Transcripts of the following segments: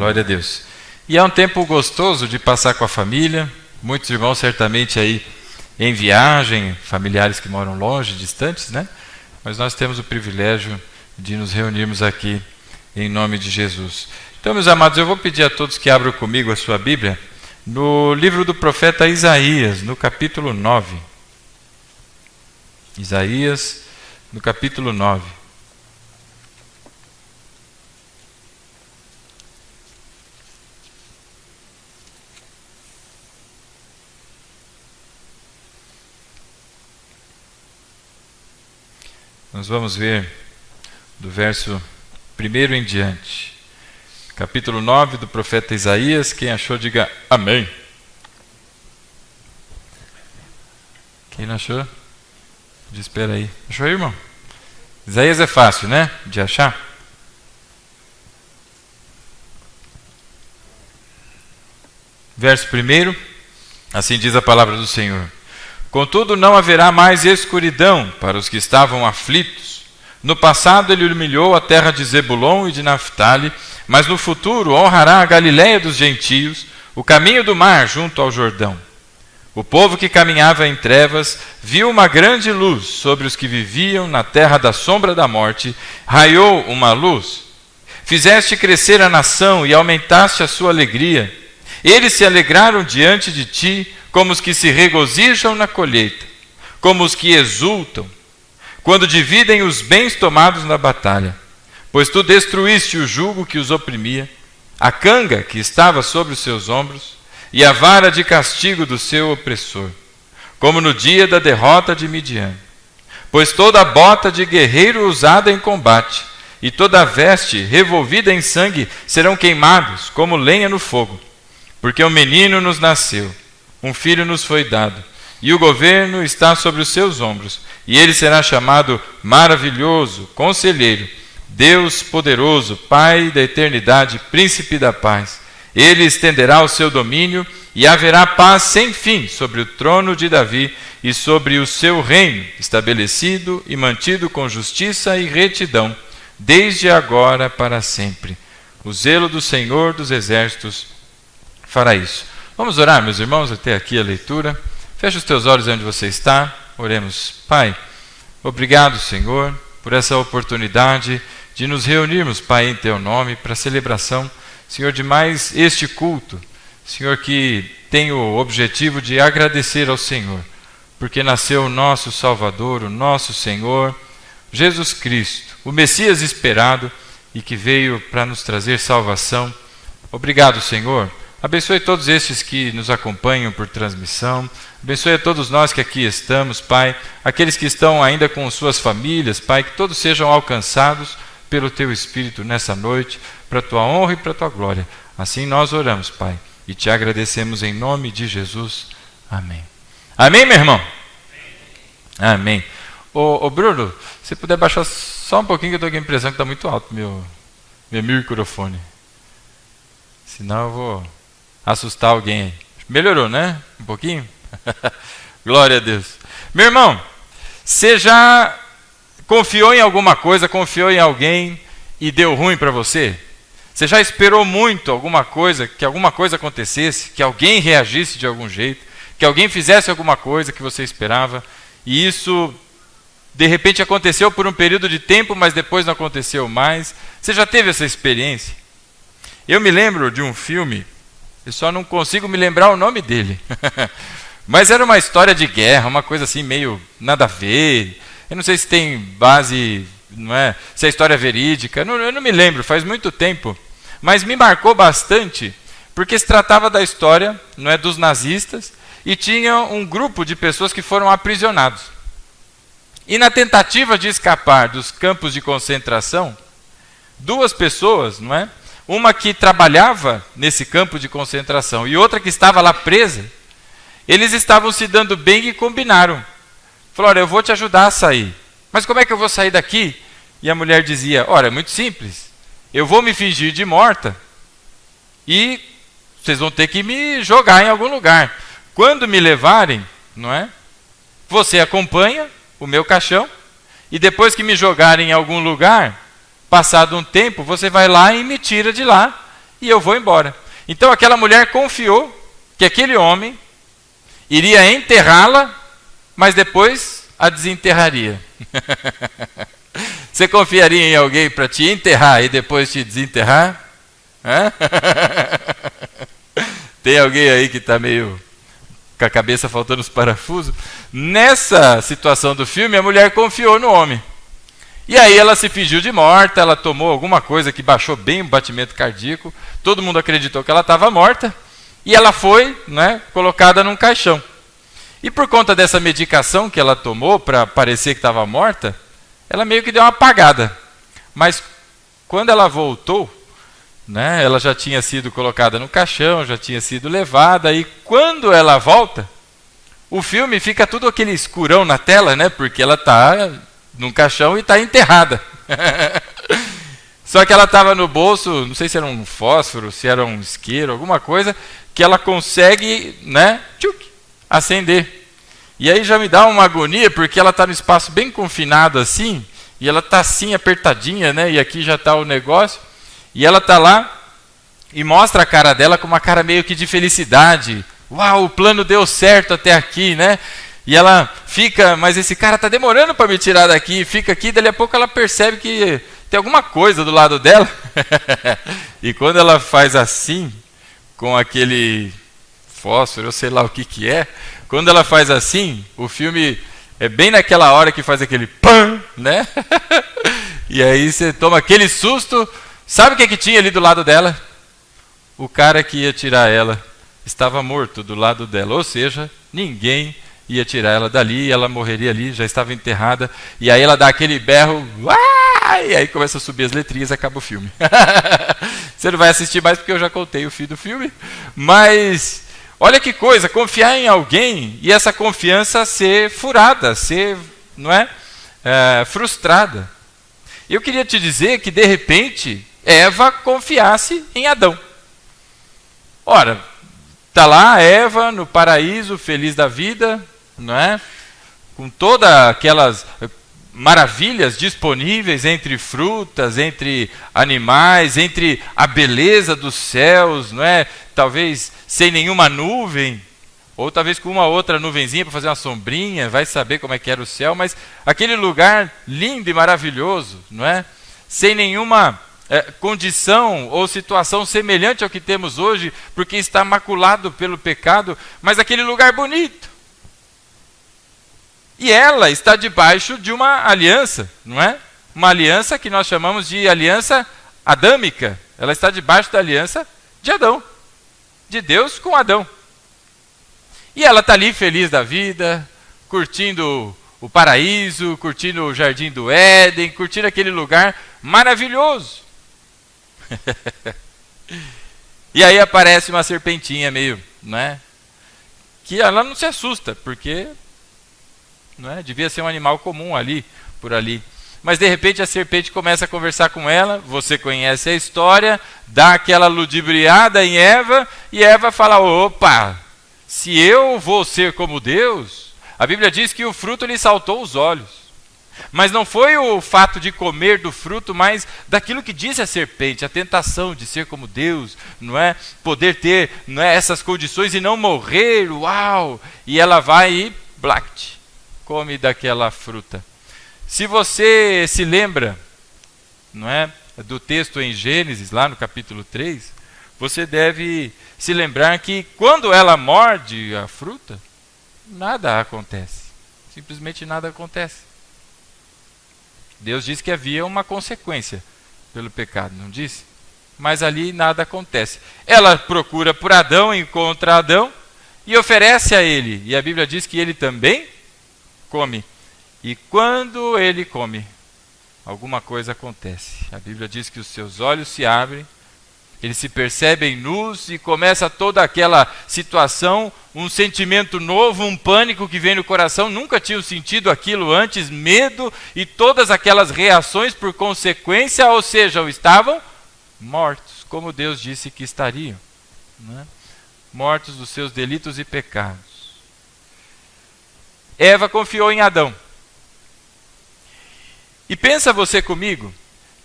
Glória a Deus. E é um tempo gostoso de passar com a família. Muitos irmãos certamente aí em viagem, familiares que moram longe, distantes, né? Mas nós temos o privilégio de nos reunirmos aqui em nome de Jesus. Então, meus amados, eu vou pedir a todos que abram comigo a sua Bíblia no livro do profeta Isaías, no capítulo 9. Isaías, no capítulo 9. Nós vamos ver do verso 1 em diante. Capítulo 9 do profeta Isaías. Quem achou, diga amém. Quem não achou? Espera aí. Achou aí, irmão? Isaías é fácil, né? De achar. Verso 1. Assim diz a palavra do Senhor. Contudo, não haverá mais escuridão para os que estavam aflitos. No passado ele humilhou a terra de Zebulon e de Naftali, mas no futuro honrará a Galileia dos gentios, o caminho do mar junto ao Jordão. O povo que caminhava em trevas viu uma grande luz sobre os que viviam na terra da sombra da morte, raiou uma luz. Fizeste crescer a nação e aumentaste a sua alegria. Eles se alegraram diante de ti, como os que se regozijam na colheita, como os que exultam, quando dividem os bens tomados na batalha. Pois tu destruíste o jugo que os oprimia, a canga que estava sobre os seus ombros, e a vara de castigo do seu opressor, como no dia da derrota de Midian. Pois toda a bota de guerreiro usada em combate, e toda a veste revolvida em sangue serão queimados, como lenha no fogo. Porque um menino nos nasceu, um filho nos foi dado, e o governo está sobre os seus ombros, e ele será chamado Maravilhoso, Conselheiro, Deus Poderoso, Pai da Eternidade, Príncipe da Paz. Ele estenderá o seu domínio, e haverá paz sem fim sobre o trono de Davi e sobre o seu reino, estabelecido e mantido com justiça e retidão, desde agora para sempre. O zelo do Senhor dos Exércitos fará isso. Vamos orar, meus irmãos, até aqui a leitura. Feche os teus olhos onde você está. Oremos. Pai, obrigado, Senhor, por essa oportunidade de nos reunirmos, Pai, em Teu nome, para a celebração, Senhor, de mais este culto. Senhor, que tem o objetivo de agradecer ao Senhor, porque nasceu o nosso Salvador, o nosso Senhor, Jesus Cristo, o Messias esperado e que veio para nos trazer salvação. Obrigado, Senhor. Abençoe todos estes que nos acompanham por transmissão. Abençoe a todos nós que aqui estamos, Pai. Aqueles que estão ainda com suas famílias, Pai, que todos sejam alcançados pelo Teu Espírito nessa noite, para a Tua honra e para a Tua glória. Assim nós oramos, Pai, e Te agradecemos em nome de Jesus. Amém. Amém, meu irmão? Amém. Ô Bruno, se puder baixar só um pouquinho, que eu estou com a impressão que está muito alto meu microfone. Senão eu vou assustar alguém aí. Melhorou, né? Um pouquinho? Glória a Deus. Meu irmão, você já confiou em alguma coisa, confiou em alguém e deu ruim para você? Você já esperou muito alguma coisa, que alguma coisa acontecesse, que alguém reagisse de algum jeito, que alguém fizesse alguma coisa que você esperava, e isso de repente aconteceu por um período de tempo, mas depois não aconteceu mais? Você já teve essa experiência? Eu me lembro de um filme, eu só não consigo me lembrar o nome dele. Mas era uma história de guerra, uma coisa assim meio nada a ver. Eu não sei se tem base, não é? Se é história verídica, eu não me lembro, faz muito tempo. Mas me marcou bastante, porque se tratava da história, não é, dos nazistas, e tinha um grupo de pessoas que foram aprisionados. E na tentativa de escapar dos campos de concentração, duas pessoas, não é? Uma que trabalhava nesse campo de concentração e outra que estava lá presa, eles estavam se dando bem e combinaram. Falaram, olha, eu vou te ajudar a sair. Mas como é que eu vou sair daqui? E a mulher dizia, olha, é muito simples. Eu vou me fingir de morta e vocês vão ter que me jogar em algum lugar. Quando me levarem, não é? Você acompanha o meu caixão e depois que me jogarem em algum lugar, passado um tempo, você vai lá e me tira de lá e eu vou embora. Então aquela mulher confiou que aquele homem iria enterrá-la, mas depois a desenterraria. Você confiaria em alguém para te enterrar e depois te desenterrar? Hã? Tem alguém aí que está meio com a cabeça faltando os parafusos? Nessa situação do filme, a mulher confiou no homem. E aí ela se fingiu de morta, ela tomou alguma coisa que baixou bem o batimento cardíaco, todo mundo acreditou que ela estava morta, e ela foi, né, colocada num caixão. E por conta dessa medicação que ela tomou para parecer que estava morta, ela meio que deu uma apagada. Mas quando ela voltou, né, ela já tinha sido colocada no caixão, já tinha sido levada, e quando ela volta, o filme fica tudo aquele escurão na tela, né, porque ela está num caixão e está enterrada. Só que ela estava no bolso, não sei se era um fósforo, se era um isqueiro, alguma coisa, que ela consegue, né, acender. E aí já me dá uma agonia, porque ela está no espaço bem confinado assim, e ela está assim apertadinha, né, e aqui já está o negócio, e ela está lá e mostra a cara dela com uma cara meio que de felicidade. Uau, o plano deu certo até aqui, né? E ela fica, mas esse cara está demorando para me tirar daqui, fica aqui, dali a pouco ela percebe que tem alguma coisa do lado dela. E quando ela faz assim, com aquele fósforo, eu sei lá o que que é, quando ela faz assim, o filme é bem naquela hora que faz aquele pam, né? E aí você toma aquele susto. Sabe o que tinha ali do lado dela? O cara que ia tirar ela estava morto do lado dela, ou seja, ninguém ia tirar ela dali, ela morreria ali, já estava enterrada, e aí ela dá aquele berro, e aí começa a subir as letrinhas e acaba o filme. Você não vai assistir mais porque eu já contei o fim do filme, mas olha que coisa, confiar em alguém e essa confiança ser furada, ser, não é, frustrada. Eu queria te dizer que de repente Eva confiasse em Adão. Ora, está lá a Eva no paraíso, feliz da vida, não é? Com todas aquelas maravilhas disponíveis entre frutas, entre animais, entre a beleza dos céus, não é? Talvez sem nenhuma nuvem, ou talvez com uma outra nuvenzinha para fazer uma sombrinha, vai saber como é que era o céu, mas aquele lugar lindo e maravilhoso, não é? Sem nenhuma condição ou situação semelhante ao que temos hoje, porque está maculado pelo pecado, mas aquele lugar bonito. E ela está debaixo de uma aliança, não é? Uma aliança que nós chamamos de aliança adâmica. Ela está debaixo da aliança de Adão, de Deus com Adão. E ela está ali feliz da vida, curtindo o paraíso, curtindo o jardim do Éden, curtindo aquele lugar maravilhoso. E aí aparece uma serpentinha meio, né? Que ela não se assusta, porque não é? Devia ser um animal comum ali, por ali. Mas de repente a serpente começa a conversar com ela, você conhece a história, dá aquela ludibriada em Eva, e Eva fala, opa, se eu vou ser como Deus, a Bíblia diz que o fruto lhe saltou os olhos. Mas não foi o fato de comer do fruto, mas daquilo que disse a serpente, a tentação de ser como Deus, não é? Poder ter, não é, essas condições e não morrer, uau! E ela vai e blact, come daquela fruta. Se você se lembra, não é, do texto em Gênesis, lá no capítulo 3, você deve se lembrar que quando ela morde a fruta, nada acontece. Simplesmente nada acontece. Deus disse que havia uma consequência pelo pecado, não disse? Mas ali nada acontece. Ela procura por Adão, encontra Adão e oferece a ele. E a Bíblia diz que ele também come. E quando ele come, alguma coisa acontece. A Bíblia diz que os seus olhos se abrem, eles se percebem nus e começa toda aquela situação, um sentimento novo, um pânico que vem no coração, nunca tinham sentido aquilo antes, medo e todas aquelas reações por consequência, ou seja, estavam mortos, como Deus disse que estariam, né? Mortos dos seus delitos e pecados. Eva confiou em Adão. E pensa você comigo,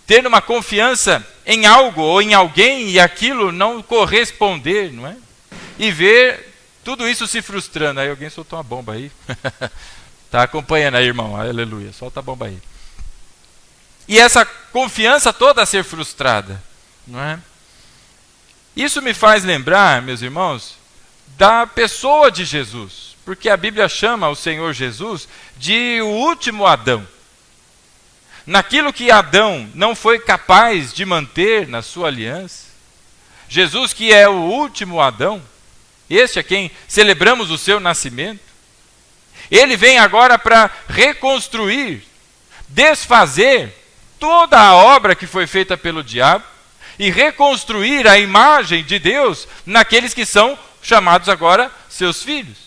ter uma confiança em algo ou em alguém e aquilo não corresponder, não é? E ver tudo isso se frustrando. Aí alguém soltou uma bomba aí. Está acompanhando aí, irmão. Aleluia. Solta a bomba aí. E essa confiança toda a ser frustrada, não é? Isso me faz lembrar, meus irmãos, da pessoa de Jesus. Porque a Bíblia chama o Senhor Jesus de o último Adão. Naquilo que Adão não foi capaz de manter na sua aliança, Jesus, que é o último Adão, este é quem celebramos o seu nascimento, ele vem agora para reconstruir, desfazer toda a obra que foi feita pelo diabo e reconstruir a imagem de Deus naqueles que são chamados agora seus filhos.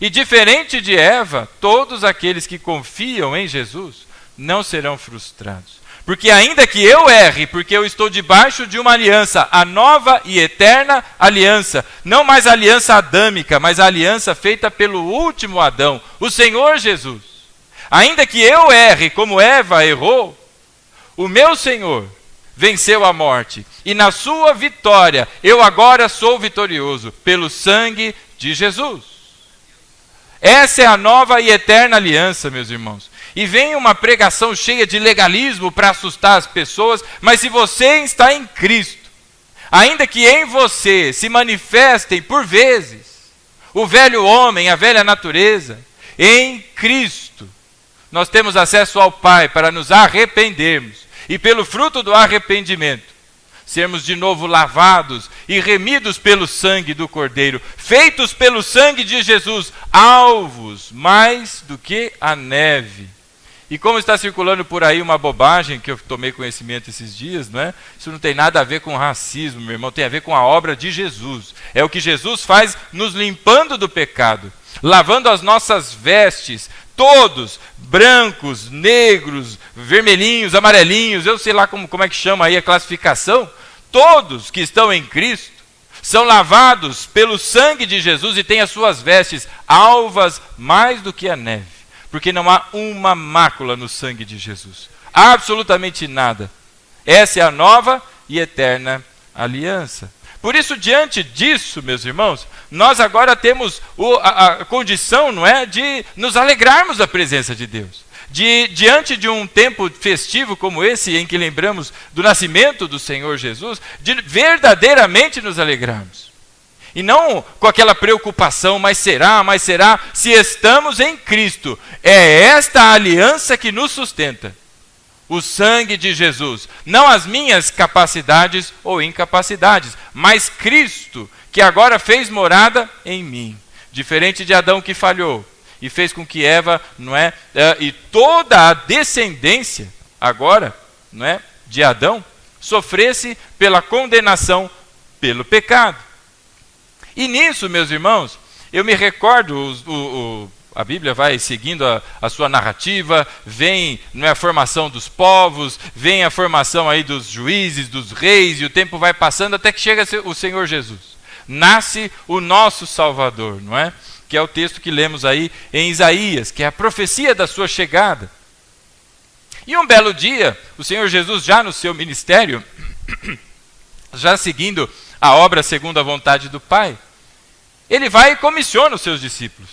E diferente de Eva, todos aqueles que confiam em Jesus não serão frustrados. Porque ainda que eu erre, porque eu estou debaixo de uma aliança, a nova e eterna aliança, não mais a aliança adâmica, mas a aliança feita pelo último Adão, o Senhor Jesus. Ainda que eu erre como Eva errou, o meu Senhor venceu a morte. E na sua vitória, eu agora sou vitorioso pelo sangue de Jesus. Essa é a nova e eterna aliança, meus irmãos. E vem uma pregação cheia de legalismo para assustar as pessoas, mas se você está em Cristo, ainda que em você se manifestem por vezes o velho homem, a velha natureza, em Cristo, nós temos acesso ao Pai para nos arrependermos e pelo fruto do arrependimento, sermos de novo lavados e remidos pelo sangue do Cordeiro, feitos pelo sangue de Jesus, alvos mais do que a neve. E como está circulando por aí uma bobagem que eu tomei conhecimento esses dias, não é? Isso não tem nada a ver com racismo, meu irmão, tem a ver com a obra de Jesus. É o que Jesus faz nos limpando do pecado, lavando as nossas vestes, todos, brancos, negros, vermelhinhos, amarelinhos, eu sei lá como é que chama aí a classificação, todos que estão em Cristo são lavados pelo sangue de Jesus e têm as suas vestes alvas mais do que a neve, porque não há uma mácula no sangue de Jesus, absolutamente nada. Essa é a nova e eterna aliança. Por isso, diante disso, meus irmãos, nós agora temos a condição, não é, de nos alegrarmos da presença de Deus. Diante de um tempo festivo como esse, em que lembramos do nascimento do Senhor Jesus, de verdadeiramente nos alegrarmos. E não com aquela preocupação, mas será, se estamos em Cristo. É esta aliança que nos sustenta. O sangue de Jesus, não as minhas capacidades ou incapacidades, mas Cristo, que agora fez morada em mim. Diferente de Adão que falhou e fez com que Eva, não é, e toda a descendência agora, não é, de Adão, sofresse pela condenação pelo pecado. E nisso, meus irmãos, eu me recordo, a Bíblia vai seguindo a sua narrativa, vem, não é, a formação dos povos, vem a formação aí dos juízes, dos reis, e o tempo vai passando até que chega o Senhor Jesus. Nasce o nosso Salvador, não é? Que é o texto que lemos aí em Isaías, que é a profecia da sua chegada. E um belo dia, o Senhor Jesus já no seu ministério, já seguindo a obra segundo a vontade do Pai, ele vai e comissiona os seus discípulos,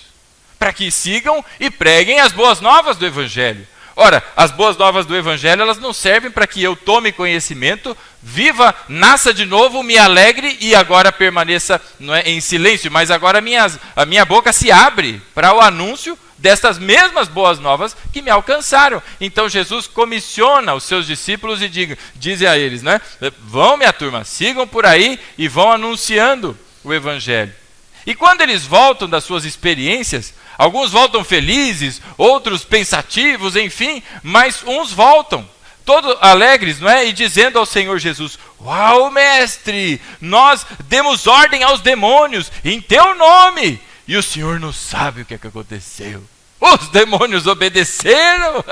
para que sigam e preguem as boas novas do Evangelho. Ora, as boas novas do Evangelho, elas não servem para que eu tome conhecimento, viva, nasça de novo, me alegre e agora permaneça, não é, em silêncio, mas agora a minha boca se abre para o anúncio destas mesmas boas novas que me alcançaram. Então Jesus comissiona os seus discípulos e diz a eles, né? Vão, minha turma, sigam por aí e vão anunciando o Evangelho. E quando eles voltam das suas experiências, alguns voltam felizes, outros pensativos, enfim, mas uns voltam, todos alegres, não é? E dizendo ao Senhor Jesus, uau, mestre, nós demos ordem aos demônios em teu nome, e o Senhor não sabe o que é que aconteceu. Os demônios obedeceram.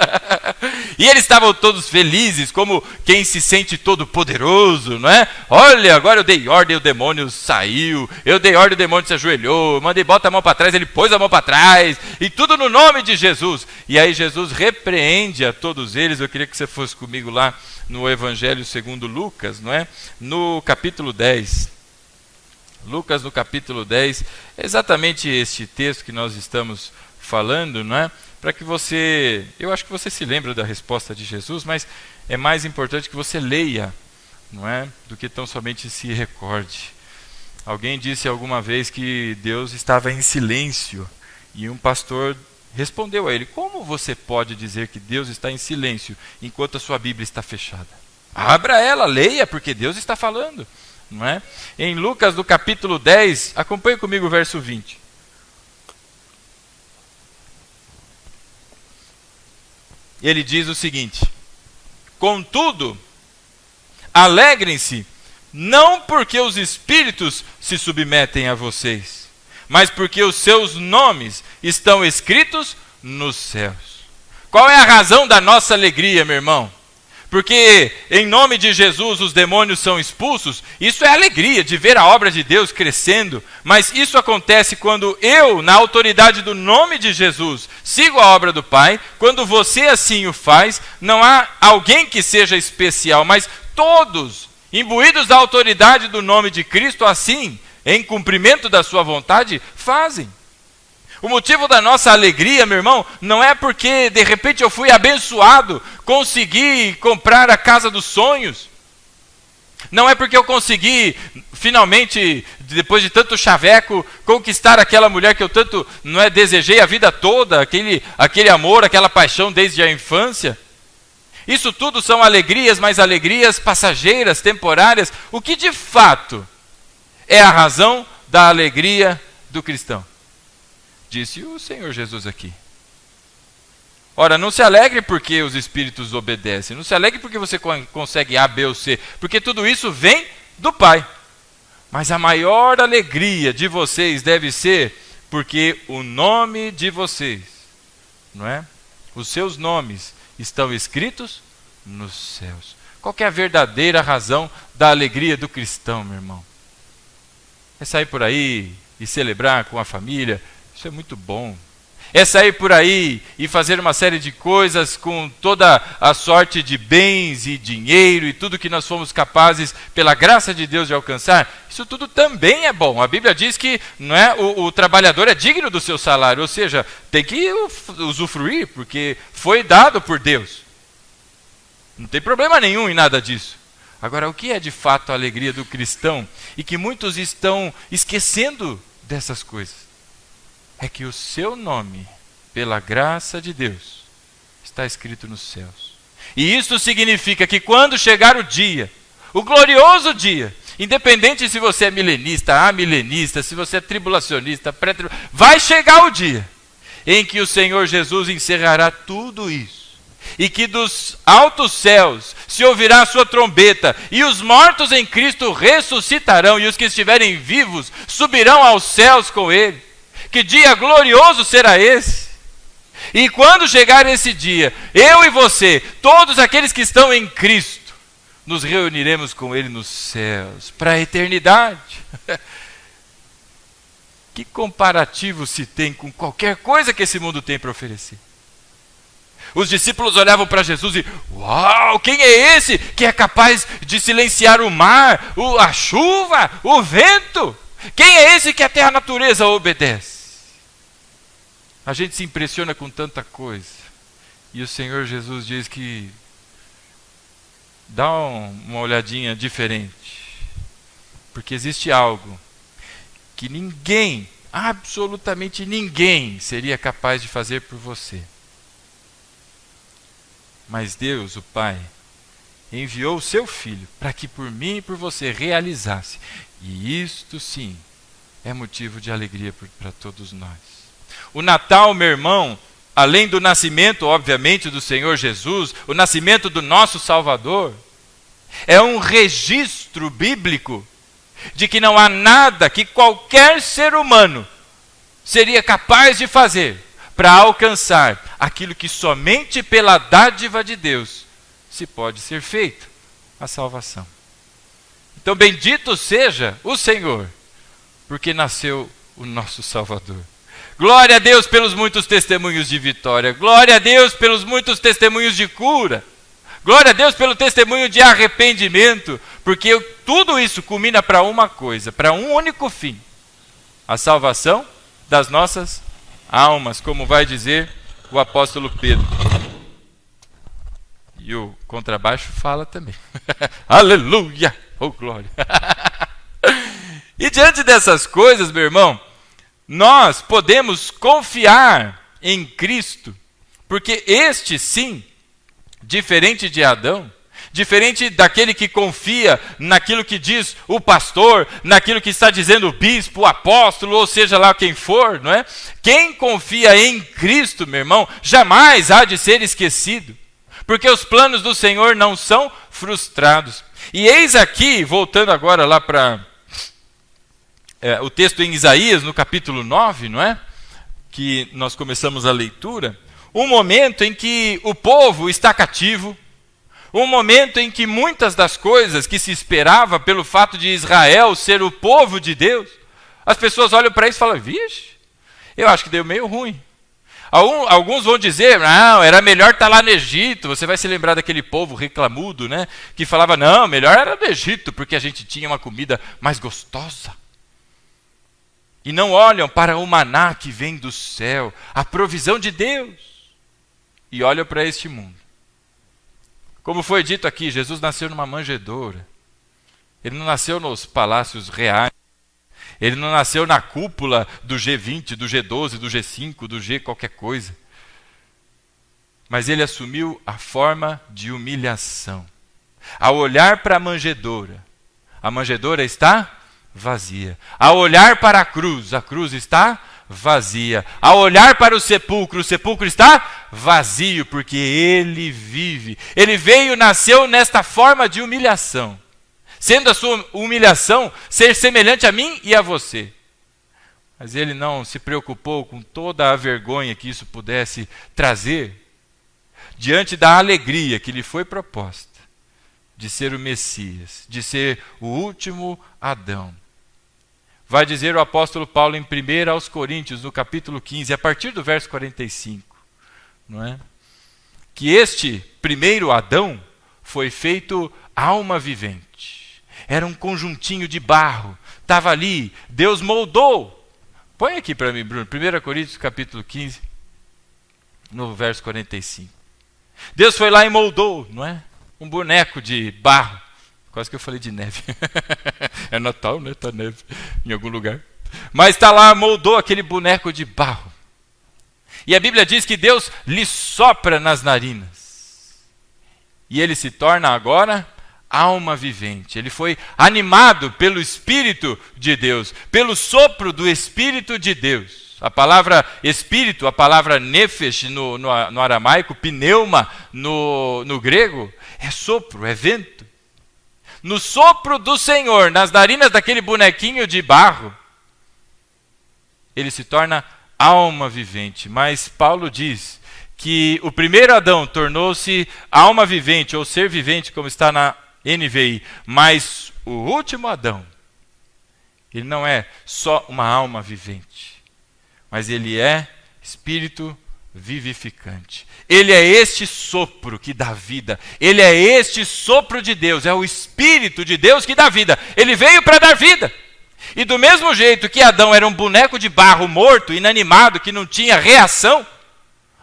E eles estavam todos felizes, como quem se sente todo poderoso, não é? Olha, agora eu dei ordem, o demônio saiu. Eu dei ordem, o demônio se ajoelhou. Eu mandei, bota a mão para trás, ele pôs a mão para trás. E tudo no nome de Jesus. E aí Jesus repreende a todos eles. Eu queria que você fosse comigo lá no Evangelho segundo Lucas, não é? No capítulo 10. Lucas, no capítulo 10, é exatamente este texto que nós estamos falando, não é? Para que você, eu acho que você se lembra da resposta de Jesus, mas é mais importante que você leia, não é? Do que tão somente se recorde. Alguém disse alguma vez que Deus estava em silêncio, e um pastor respondeu a ele: como você pode dizer que Deus está em silêncio enquanto a sua Bíblia está fechada? Abra ela, leia, porque Deus está falando, não é? Em Lucas, no capítulo 10, acompanhe comigo o verso 20. Ele diz o seguinte: contudo, alegrem-se, não porque os espíritos se submetem a vocês, mas porque os seus nomes estão escritos nos céus. Qual é a razão da nossa alegria, meu irmão? Porque em nome de Jesus os demônios são expulsos. Isso é alegria de ver a obra de Deus crescendo. Mas isso acontece quando eu, na autoridade do nome de Jesus, sigo a obra do Pai. Quando você assim o faz, não há alguém que seja especial, mas todos, imbuídos da autoridade do nome de Cristo, assim, em cumprimento da sua vontade, fazem. O motivo da nossa alegria, meu irmão, não é porque de repente eu fui abençoado, consegui comprar a casa dos sonhos. Não é porque eu consegui, finalmente, depois de tanto chaveco, conquistar aquela mulher que eu tanto desejei a vida toda, aquele amor, aquela paixão desde a infância. Isso tudo são alegrias, mas alegrias passageiras, temporárias. O que de fato é a razão da alegria do cristão? Disse o Senhor Jesus aqui. Ora, não se alegre porque os espíritos obedecem. Não se alegre porque você consegue A, B ou C. Porque tudo isso vem do Pai. Mas a maior alegria de vocês deve ser porque o nome de vocês, não é? Os seus nomes estão escritos nos céus. Qual que é a verdadeira razão da alegria do cristão, meu irmão? É sair por aí e celebrar com a família. Isso é muito bom. É sair por aí e fazer uma série de coisas com toda a sorte de bens e dinheiro e tudo que nós fomos capazes, pela graça de Deus, de alcançar. Isso tudo também é bom. A Bíblia diz que não é, o trabalhador é digno do seu salário, ou seja, tem que usufruir, porque foi dado por Deus. Não tem problema nenhum em nada disso. Agora, o que é de fato a alegria do cristão? E que muitos estão esquecendo dessas coisas. É que o seu nome, pela graça de Deus, está escrito nos céus. E isso significa que quando chegar o dia, o glorioso dia, independente se você é milenista, amilenista, se você é tribulacionista, pré-tribulacionista, vai chegar o dia em que o Senhor Jesus encerrará tudo isso. E que dos altos céus se ouvirá a sua trombeta, e os mortos em Cristo ressuscitarão, e os que estiverem vivos subirão aos céus com ele. Que dia glorioso será esse? E quando chegar esse dia, eu e você, todos aqueles que estão em Cristo, nos reuniremos com Ele nos céus, para a eternidade. Que comparativo se tem com qualquer coisa que esse mundo tem para oferecer? Os discípulos olhavam para Jesus e, uau, quem é esse que é capaz de silenciar o mar, a chuva, o vento? Quem é esse que até a natureza obedece? A gente se impressiona com tanta coisa. E o Senhor Jesus diz que dá uma olhadinha diferente. Porque existe algo que ninguém, absolutamente ninguém, seria capaz de fazer por você. Mas Deus, o Pai, enviou o seu Filho para que por mim e por você realizasse. E isto sim é motivo de alegria para todos nós. O Natal, meu irmão, além do nascimento, obviamente, do Senhor Jesus, o nascimento do nosso Salvador, é um registro bíblico de que não há nada que qualquer ser humano seria capaz de fazer para alcançar aquilo que somente pela dádiva de Deus se pode ser feito, a salvação. Então bendito seja o Senhor, porque nasceu o nosso Salvador. Glória a Deus pelos muitos testemunhos de vitória. Glória a Deus pelos muitos testemunhos de cura. Glória a Deus pelo testemunho de arrependimento, porque tudo isso culmina para uma coisa, para um único fim: a salvação das nossas almas, como vai dizer o apóstolo Pedro. E o contrabaixo fala também. Aleluia! Oh, glória! E diante dessas coisas, meu irmão, nós podemos confiar em Cristo, porque este sim, diferente de Adão, diferente daquele que confia naquilo que diz o pastor, naquilo que está dizendo o bispo, o apóstolo, ou seja lá quem for, não é? Quem confia em Cristo, meu irmão, jamais há de ser esquecido, porque os planos do Senhor não são frustrados. E eis aqui, voltando agora lá para o texto em Isaías, no capítulo 9, não é? Que nós começamos a leitura, um momento em que o povo está cativo, um momento em que muitas das coisas que se esperava pelo fato de Israel ser o povo de Deus, as pessoas olham para isso e falam: vixe, eu acho que deu meio ruim. Alguns vão dizer: não, era melhor estar lá no Egito. Você vai se lembrar daquele povo reclamudo, né? Que falava: não, melhor era no Egito, porque a gente tinha uma comida mais gostosa. E não olham para o maná que vem do céu, a provisão de Deus, e olham para este mundo. Como foi dito aqui, Jesus nasceu numa manjedoura. Ele não nasceu nos palácios reais. Ele não nasceu na cúpula do G20, do G12, do G5, do G qualquer coisa. Mas ele assumiu a forma de humilhação. Ao olhar para a manjedoura está vazia. Ao olhar para a cruz está vazia. Ao olhar para o sepulcro está vazio, porque ele vive. Ele nasceu nesta forma de humilhação, sendo a sua humilhação ser semelhante a mim e a você. Mas ele não se preocupou com toda a vergonha que isso pudesse trazer, diante da alegria que lhe foi proposta de ser o Messias, de ser o último Adão. Vai dizer o apóstolo Paulo em 1 aos Coríntios, no capítulo 15, a partir do verso 45, não é? Que este primeiro Adão foi feito alma vivente. Era um conjuntinho de barro, estava ali, Deus moldou. Põe aqui para mim, Bruno, 1 Coríntios capítulo 15, no verso 45. Deus foi lá e moldou, não é? Um boneco de barro. Quase que eu falei de neve. É Natal, né? Está neve em algum lugar. Mas está lá, moldou aquele boneco de barro. E a Bíblia diz que Deus lhe sopra nas narinas. E ele se torna agora alma vivente. Ele foi animado pelo Espírito de Deus, pelo sopro do Espírito de Deus. A palavra espírito, a palavra nefesh no aramaico, pneuma no grego, é sopro, é vento. No sopro do Senhor, nas narinas daquele bonequinho de barro, ele se torna alma vivente. Mas Paulo diz que o primeiro Adão tornou-se alma vivente, ou ser vivente, como está na NVI. Mas o último Adão, ele não é só uma alma vivente, mas ele é espírito vivificante. Ele é este sopro que dá vida. Ele é este sopro de Deus. É o Espírito de Deus que dá vida. Ele veio para dar vida. E do mesmo jeito que Adão era um boneco de barro morto, inanimado, que não tinha reação,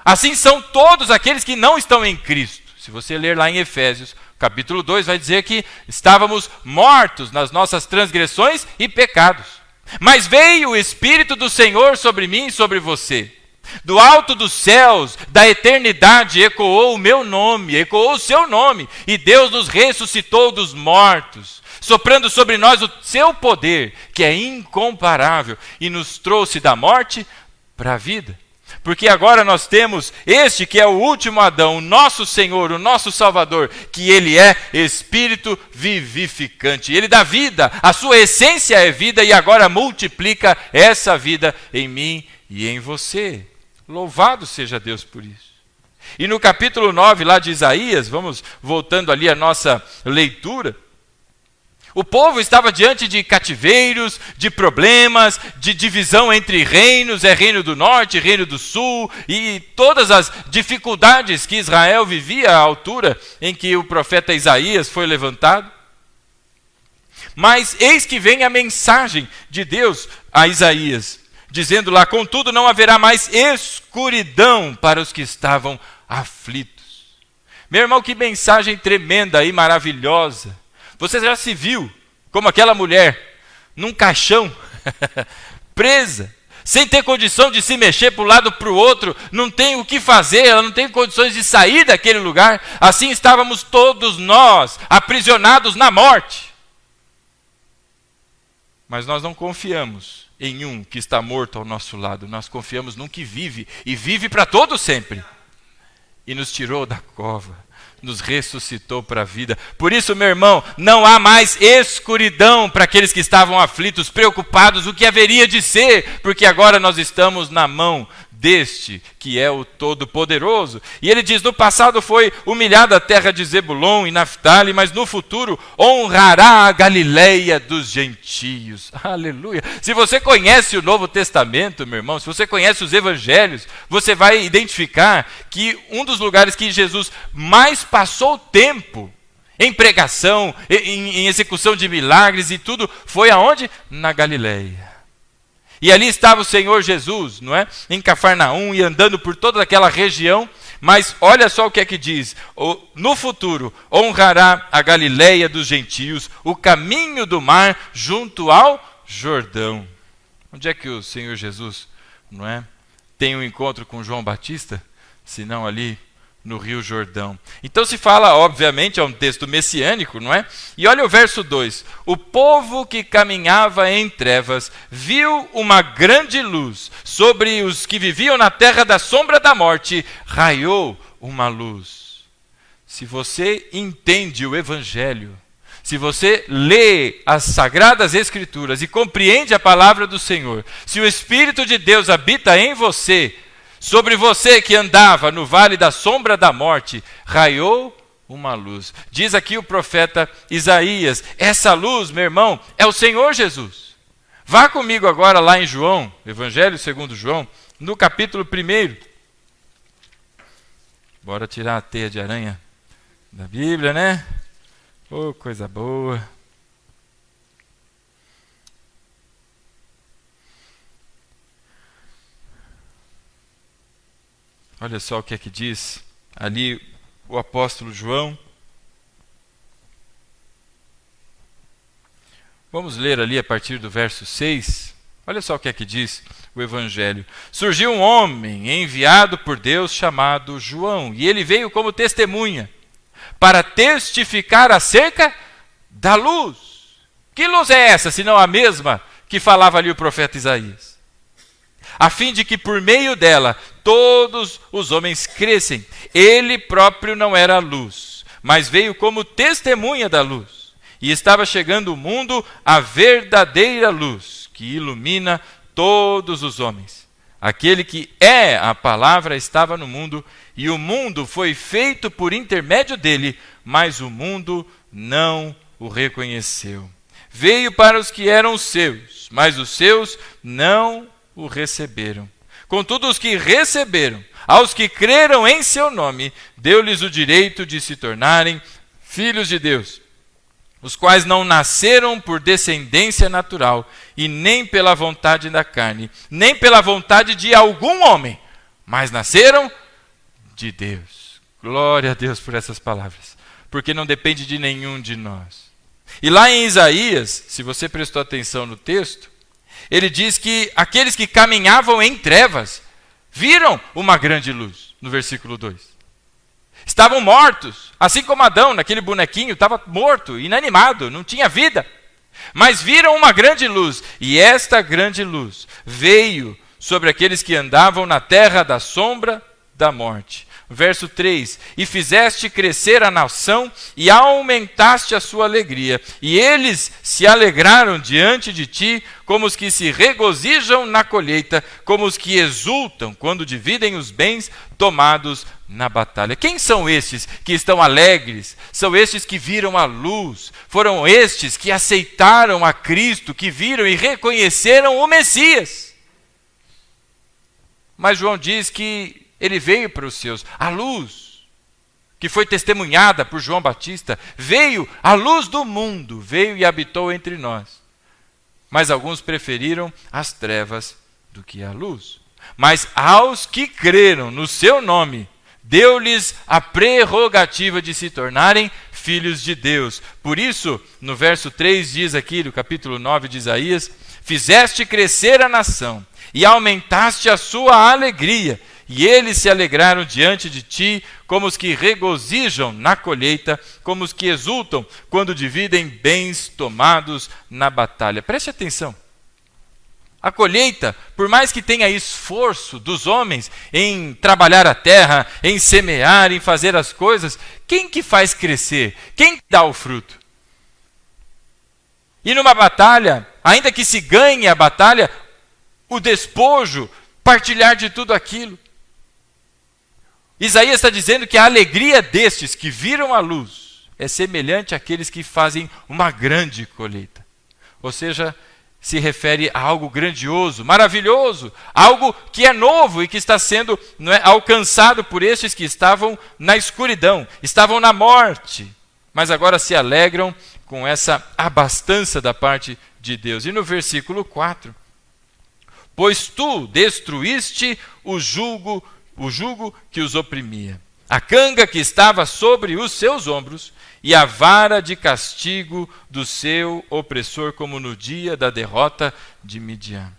assim são todos aqueles que não estão em Cristo. Se você ler lá em Efésios, capítulo 2, vai dizer que estávamos mortos nas nossas transgressões e pecados. Mas veio o Espírito do Senhor sobre mim e sobre você. Do alto dos céus, da eternidade, ecoou o meu nome, ecoou o seu nome, e Deus nos ressuscitou dos mortos, soprando sobre nós o seu poder, que é incomparável, e nos trouxe da morte para a vida. Porque agora nós temos este que é o último Adão, o nosso Senhor, o nosso Salvador, que ele é Espírito vivificante. Ele dá vida, a sua essência é vida, e agora multiplica essa vida em mim e em você. Louvado seja Deus por isso. E no capítulo 9 lá de Isaías, vamos voltando ali a nossa leitura, o povo estava diante de cativeiros, de problemas, de divisão entre reinos, reino do norte, reino do sul, e todas as dificuldades que Israel vivia à altura em que o profeta Isaías foi levantado. Mas eis que vem a mensagem de Deus a Isaías, dizendo lá: contudo não haverá mais escuridão para os que estavam aflitos. Meu irmão, que mensagem tremenda e maravilhosa. Você já se viu como aquela mulher num caixão, presa, sem ter condição de se mexer para um lado para o outro, não tem o que fazer, ela não tem condições de sair daquele lugar. Assim estávamos todos nós, aprisionados na morte. Mas nós não confiamos em um que está morto ao nosso lado, nós confiamos num que vive, e vive para todo sempre. E nos tirou da cova, nos ressuscitou para a vida. Por isso, meu irmão, não há mais escuridão para aqueles que estavam aflitos, preocupados, o que haveria de ser, porque agora nós estamos na mão deste que é o Todo-Poderoso. E ele diz: no passado foi humilhada a terra de Zebulon e Naftali, mas no futuro honrará a Galileia dos gentios. Aleluia! Se você conhece o Novo Testamento, meu irmão, se você conhece os evangelhos, você vai identificar que um dos lugares que Jesus mais passou tempo em pregação, em execução de milagres e tudo, foi aonde? Na Galileia. E ali estava o Senhor Jesus, não é? Em Cafarnaum e andando por toda aquela região. Mas olha só o que é que diz: no futuro honrará a Galileia dos gentios, o caminho do mar junto ao Jordão. Onde é que o Senhor Jesus, não é, tem um encontro com João Batista? Senão ali no Rio Jordão. Então se fala, obviamente, é um texto messiânico, não é? E olha o verso 2. O povo que caminhava em trevas viu uma grande luz. Sobre os que viviam na terra da sombra da morte, raiou uma luz. Se você entende o Evangelho, se você lê as Sagradas Escrituras e compreende a palavra do Senhor, se o Espírito de Deus habita em você, sobre você que andava no vale da sombra da morte, raiou uma luz. Diz aqui o profeta Isaías, essa luz, meu irmão, é o Senhor Jesus. Vá comigo agora lá em João, Evangelho segundo João, no capítulo 1. Bora tirar a teia de aranha da Bíblia, né? Oh, coisa boa. Olha só o que é que diz ali o apóstolo João. Vamos ler ali a partir do verso 6. Olha só o que é que diz o Evangelho. Surgiu um homem enviado por Deus chamado João, e ele veio como testemunha para testificar acerca da luz. Que luz é essa, senão a mesma que falava ali o profeta Isaías? A fim de que por meio dela todos os homens crescem. Ele próprio não era a luz, mas veio como testemunha da luz. E estava chegando ao mundo a verdadeira luz, que ilumina todos os homens. Aquele que é a palavra estava no mundo, e o mundo foi feito por intermédio dele, mas o mundo não o reconheceu. Veio para os que eram seus, mas os seus não o receberam. Contudo, os que receberam, aos que creram em seu nome, deu-lhes o direito de se tornarem filhos de Deus, os quais não nasceram por descendência natural, e nem pela vontade da carne, nem pela vontade de algum homem, mas nasceram de Deus. Glória a Deus por essas palavras, porque não depende de nenhum de nós. E lá em Isaías, se você prestou atenção no texto, ele diz que aqueles que caminhavam em trevas viram uma grande luz, no versículo 2. Estavam mortos, assim como Adão, naquele bonequinho, estava morto, inanimado, não tinha vida. Mas viram uma grande luz, e esta grande luz veio sobre aqueles que andavam na terra da sombra da morte. Verso 3: E fizeste crescer a nação e aumentaste a sua alegria. E eles se alegraram diante de ti, como os que se regozijam na colheita, como os que exultam quando dividem os bens tomados na batalha. Quem são estes que estão alegres? São estes que viram a luz. Foram estes que aceitaram a Cristo, que viram e reconheceram o Messias. Mas João diz que ele veio para os seus. A luz, que foi testemunhada por João Batista, veio, a luz do mundo, veio e habitou entre nós. Mas alguns preferiram as trevas do que a luz. Mas aos que creram no seu nome, deu-lhes a prerrogativa de se tornarem filhos de Deus. Por isso, no verso 3 diz aqui, do capítulo 9 de Isaías: fizeste crescer a nação e aumentaste a sua alegria, e eles se alegraram diante de ti, como os que regozijam na colheita, como os que exultam quando dividem bens tomados na batalha. Preste atenção. A colheita, por mais que tenha esforço dos homens em trabalhar a terra, em semear, em fazer as coisas, quem que faz crescer? Quem dá o fruto? E numa batalha, ainda que se ganhe a batalha, o despojo, partilhar de tudo aquilo. Isaías está dizendo que a alegria destes que viram a luz é semelhante àqueles que fazem uma grande colheita. Ou seja, se refere a algo grandioso, maravilhoso, algo que é novo e que está sendo alcançado por estes que estavam na escuridão, estavam na morte, mas agora se alegram com essa abastança da parte de Deus. E no versículo 4, pois tu destruíste o jugo que os oprimia, a canga que estava sobre os seus ombros e a vara de castigo do seu opressor, como no dia da derrota de Midian.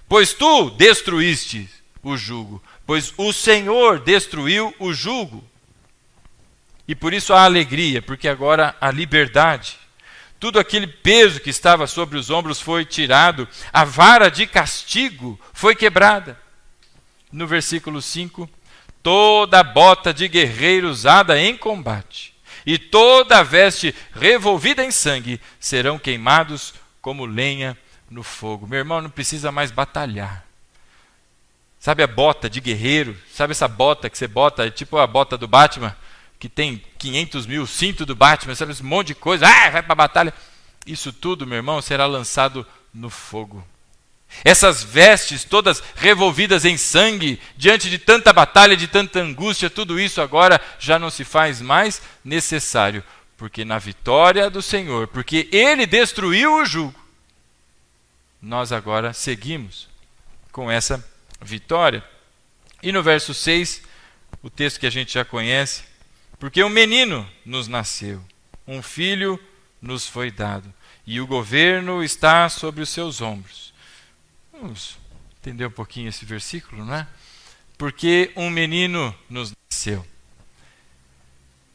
Pois tu destruíste o jugo, pois o Senhor destruiu o jugo. E por isso há alegria, porque agora há liberdade. Tudo aquele peso que estava sobre os ombros foi tirado, a vara de castigo foi quebrada. No versículo 5, toda bota de guerreiro usada em combate e toda veste revolvida em sangue serão queimados como lenha no fogo. Meu irmão, não precisa mais batalhar. Sabe a bota de guerreiro? Sabe essa bota que você bota, tipo a bota do Batman, que tem 500 mil, cinto do Batman, sabe esse monte de coisa, vai para a batalha. Isso tudo, meu irmão, será lançado no fogo. Essas vestes todas revolvidas em sangue, diante de tanta batalha, de tanta angústia, tudo isso agora já não se faz mais necessário, porque na vitória do Senhor, porque Ele destruiu o jugo, nós agora seguimos com essa vitória. E no verso 6, o texto que a gente já conhece, porque um menino nos nasceu, um filho nos foi dado, e o governo está sobre os seus ombros. Vamos entender um pouquinho esse versículo, não é? Porque um menino nos nasceu.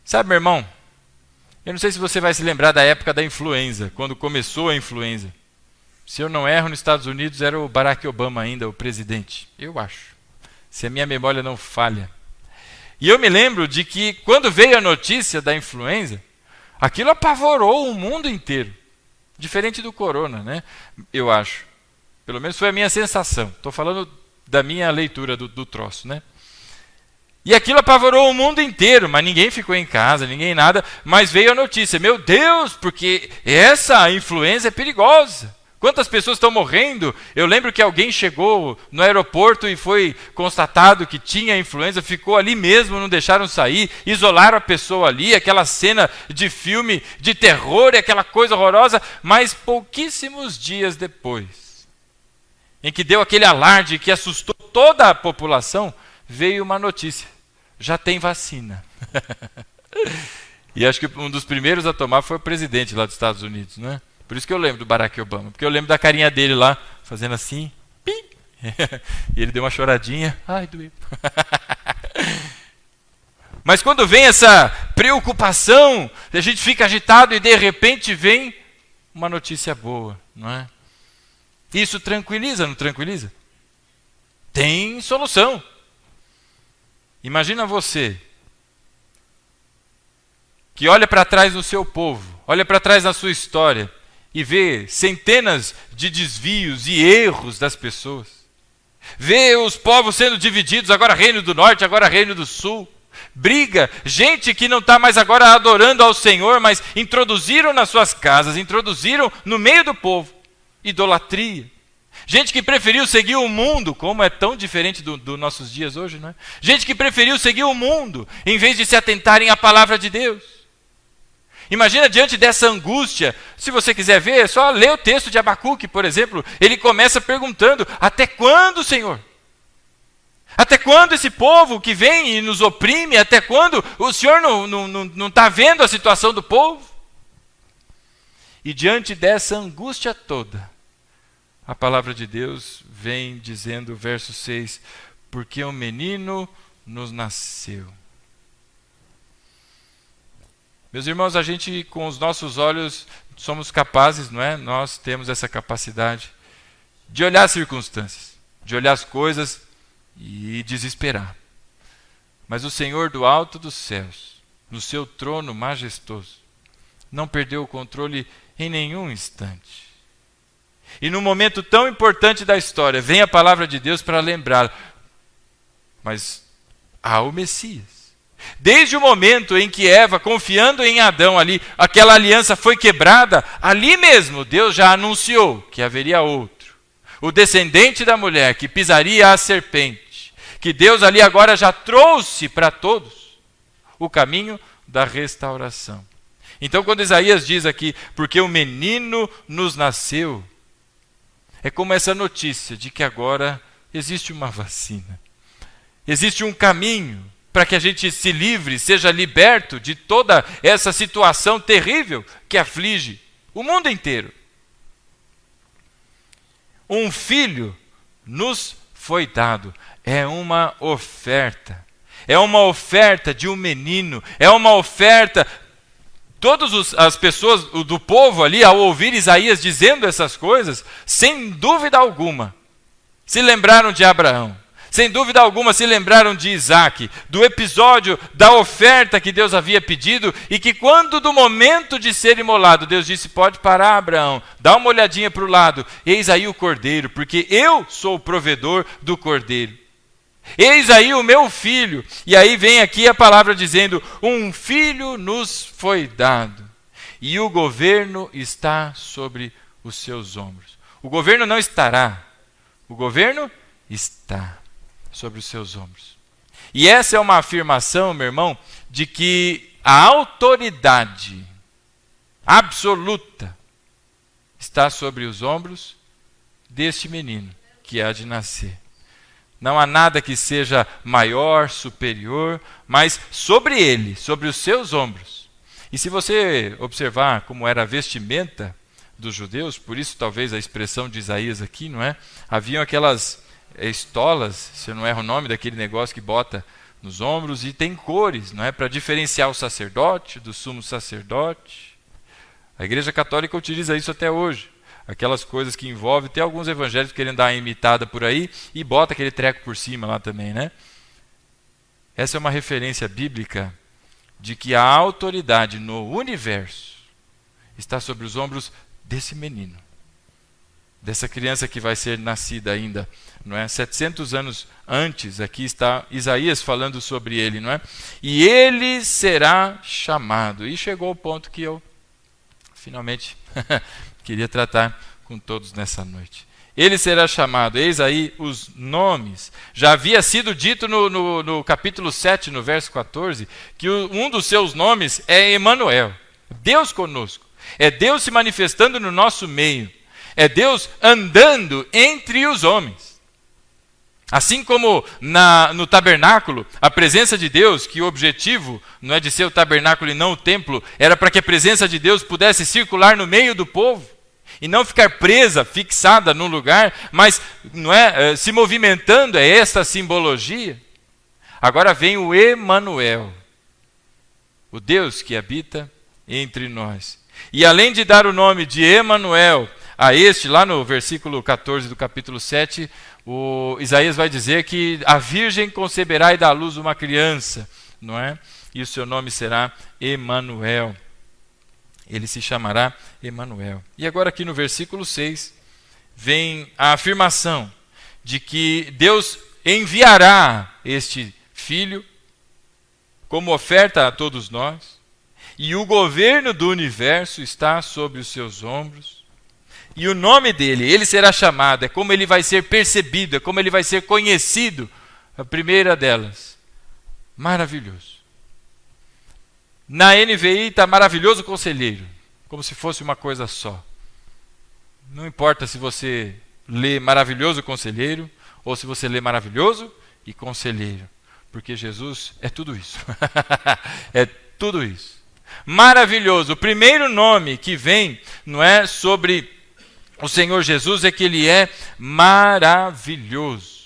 Sabe, meu irmão, eu não sei se você vai se lembrar da época da influenza, quando começou a influenza. Se eu não erro, nos Estados Unidos era o Barack Obama ainda, o presidente. Eu acho. Se a minha memória não falha. E eu me lembro de que quando veio a notícia da influenza, aquilo apavorou o mundo inteiro. Diferente do corona, né? Eu acho. Pelo menos foi a minha sensação. Estou falando da minha leitura do troço, né? E aquilo apavorou o mundo inteiro, mas ninguém ficou em casa, ninguém nada, mas veio a notícia, meu Deus, porque essa influenza é perigosa. Quantas pessoas estão morrendo? Eu lembro que alguém chegou no aeroporto e foi constatado que tinha influenza, ficou ali mesmo, não deixaram sair, isolaram a pessoa ali, aquela cena de filme de terror, aquela coisa horrorosa, mas pouquíssimos dias depois, em que deu aquele alarde que assustou toda a população, veio uma notícia: já tem vacina. E acho que um dos primeiros a tomar foi o presidente lá dos Estados Unidos, né? Por isso que eu lembro do Barack Obama, porque eu lembro da carinha dele lá, fazendo assim, pim. E ele deu uma choradinha, ai, doeu. Mas quando vem essa preocupação, a gente fica agitado e de repente vem uma notícia boa, não é? Isso tranquiliza, não tranquiliza? Tem solução. Imagina você que olha para trás no seu povo, olha para trás na sua história e vê centenas de desvios e erros das pessoas. Vê os povos sendo divididos, agora reino do norte, agora reino do sul. Briga, gente que não está mais agora adorando ao Senhor, mas introduziram nas suas casas, introduziram no meio do povo idolatria. Gente que preferiu seguir o mundo, como é tão diferente dos nossos dias hoje, não é? Gente que preferiu seguir o mundo, em vez de se atentarem à palavra de Deus. Imagina diante dessa angústia, se você quiser ver, é só ler o texto de Abacuque, por exemplo. Ele começa perguntando, até quando, Senhor? Até quando esse povo que vem e nos oprime? Até quando o Senhor não está vendo a situação do povo? E diante dessa angústia toda, a palavra de Deus vem dizendo, verso 6, porque um menino nos nasceu. Meus irmãos, a gente com os nossos olhos somos capazes, não é? Nós temos essa capacidade de olhar as circunstâncias, de olhar as coisas e desesperar. Mas o Senhor do alto dos céus, no seu trono majestoso, não perdeu o controle em nenhum instante. E num momento tão importante da história, vem a palavra de Deus para lembrar, mas há o Messias. Desde o momento em que Eva, confiando em Adão ali, aquela aliança foi quebrada, ali mesmo Deus já anunciou que haveria outro. O descendente da mulher que pisaria a serpente, que Deus ali agora já trouxe para todos o caminho da restauração. Então quando Isaías diz aqui, porque o menino nos nasceu, é como essa notícia de que agora existe uma vacina. Existe um caminho para que a gente se livre, seja liberto de toda essa situação terrível que aflige o mundo inteiro. Um filho nos foi dado, é uma oferta. É uma oferta de um menino, é uma oferta. Todas as pessoas do povo ali, ao ouvir Isaías dizendo essas coisas, sem dúvida alguma, se lembraram de Abraão. Sem dúvida alguma se lembraram de Isaac, do episódio da oferta que Deus havia pedido e que quando do momento de ser imolado, Deus disse, pode parar Abraão, dá uma olhadinha para o lado, eis aí o cordeiro, porque eu sou o provedor do cordeiro. Eis aí o meu filho. E aí vem aqui a palavra dizendo, um filho nos foi dado e o governo está sobre os seus ombros. O governo não estará, o governo está sobre os seus ombros. E essa é uma afirmação, meu irmão, de que a autoridade absoluta está sobre os ombros deste menino que há de nascer. Não há nada que seja maior, superior, mas sobre ele, sobre os seus ombros. E se você observar como era a vestimenta dos judeus, por isso talvez a expressão de Isaías aqui, não é? Haviam aquelas estolas, se eu não erro o nome daquele negócio que bota nos ombros, e tem cores, não é? Para diferenciar o sacerdote do sumo sacerdote. A Igreja Católica utiliza isso até hoje. Aquelas coisas que envolvem, tem alguns evangélicos querendo dar uma imitada por aí e bota aquele treco por cima lá também, né? Essa é uma referência bíblica de que a autoridade no universo está sobre os ombros desse menino, dessa criança que vai ser nascida ainda, não é? 700 anos antes, aqui está Isaías falando sobre ele, não é? E ele será chamado. E chegou o ponto que eu finalmente queria tratar com todos nessa noite. Ele será chamado, eis aí os nomes. Já havia sido dito no capítulo 7, no verso 14, que um dos seus nomes é Emanuel, Deus conosco. É Deus se manifestando no nosso meio. É Deus andando entre os homens. Assim como no tabernáculo, a presença de Deus, que o objetivo não é de ser o tabernáculo e não o templo, era para que a presença de Deus pudesse circular no meio do povo e não ficar presa, fixada num lugar, mas não é, se movimentando, é esta simbologia. Agora vem o Emanuel, o Deus que habita entre nós. E além de dar o nome de Emanuel a este, lá no versículo 14 do capítulo 7, o Isaías vai dizer que a virgem conceberá e dá à luz uma criança, não é? E o seu nome será Emanuel. Ele se chamará Emanuel. E agora aqui no versículo 6, vem a afirmação de que Deus enviará este filho como oferta a todos nós, e o governo do universo está sobre os seus ombros, e o nome dele, ele será chamado, é como ele vai ser percebido, é como ele vai ser conhecido. A primeira delas, maravilhoso. Na NVI está maravilhoso conselheiro, como se fosse uma coisa só. Não importa se você lê maravilhoso conselheiro, ou se você lê maravilhoso e conselheiro, porque Jesus é tudo isso. É tudo isso. Maravilhoso. O primeiro nome que vem, não é, sobre o Senhor Jesus é que ele é maravilhoso.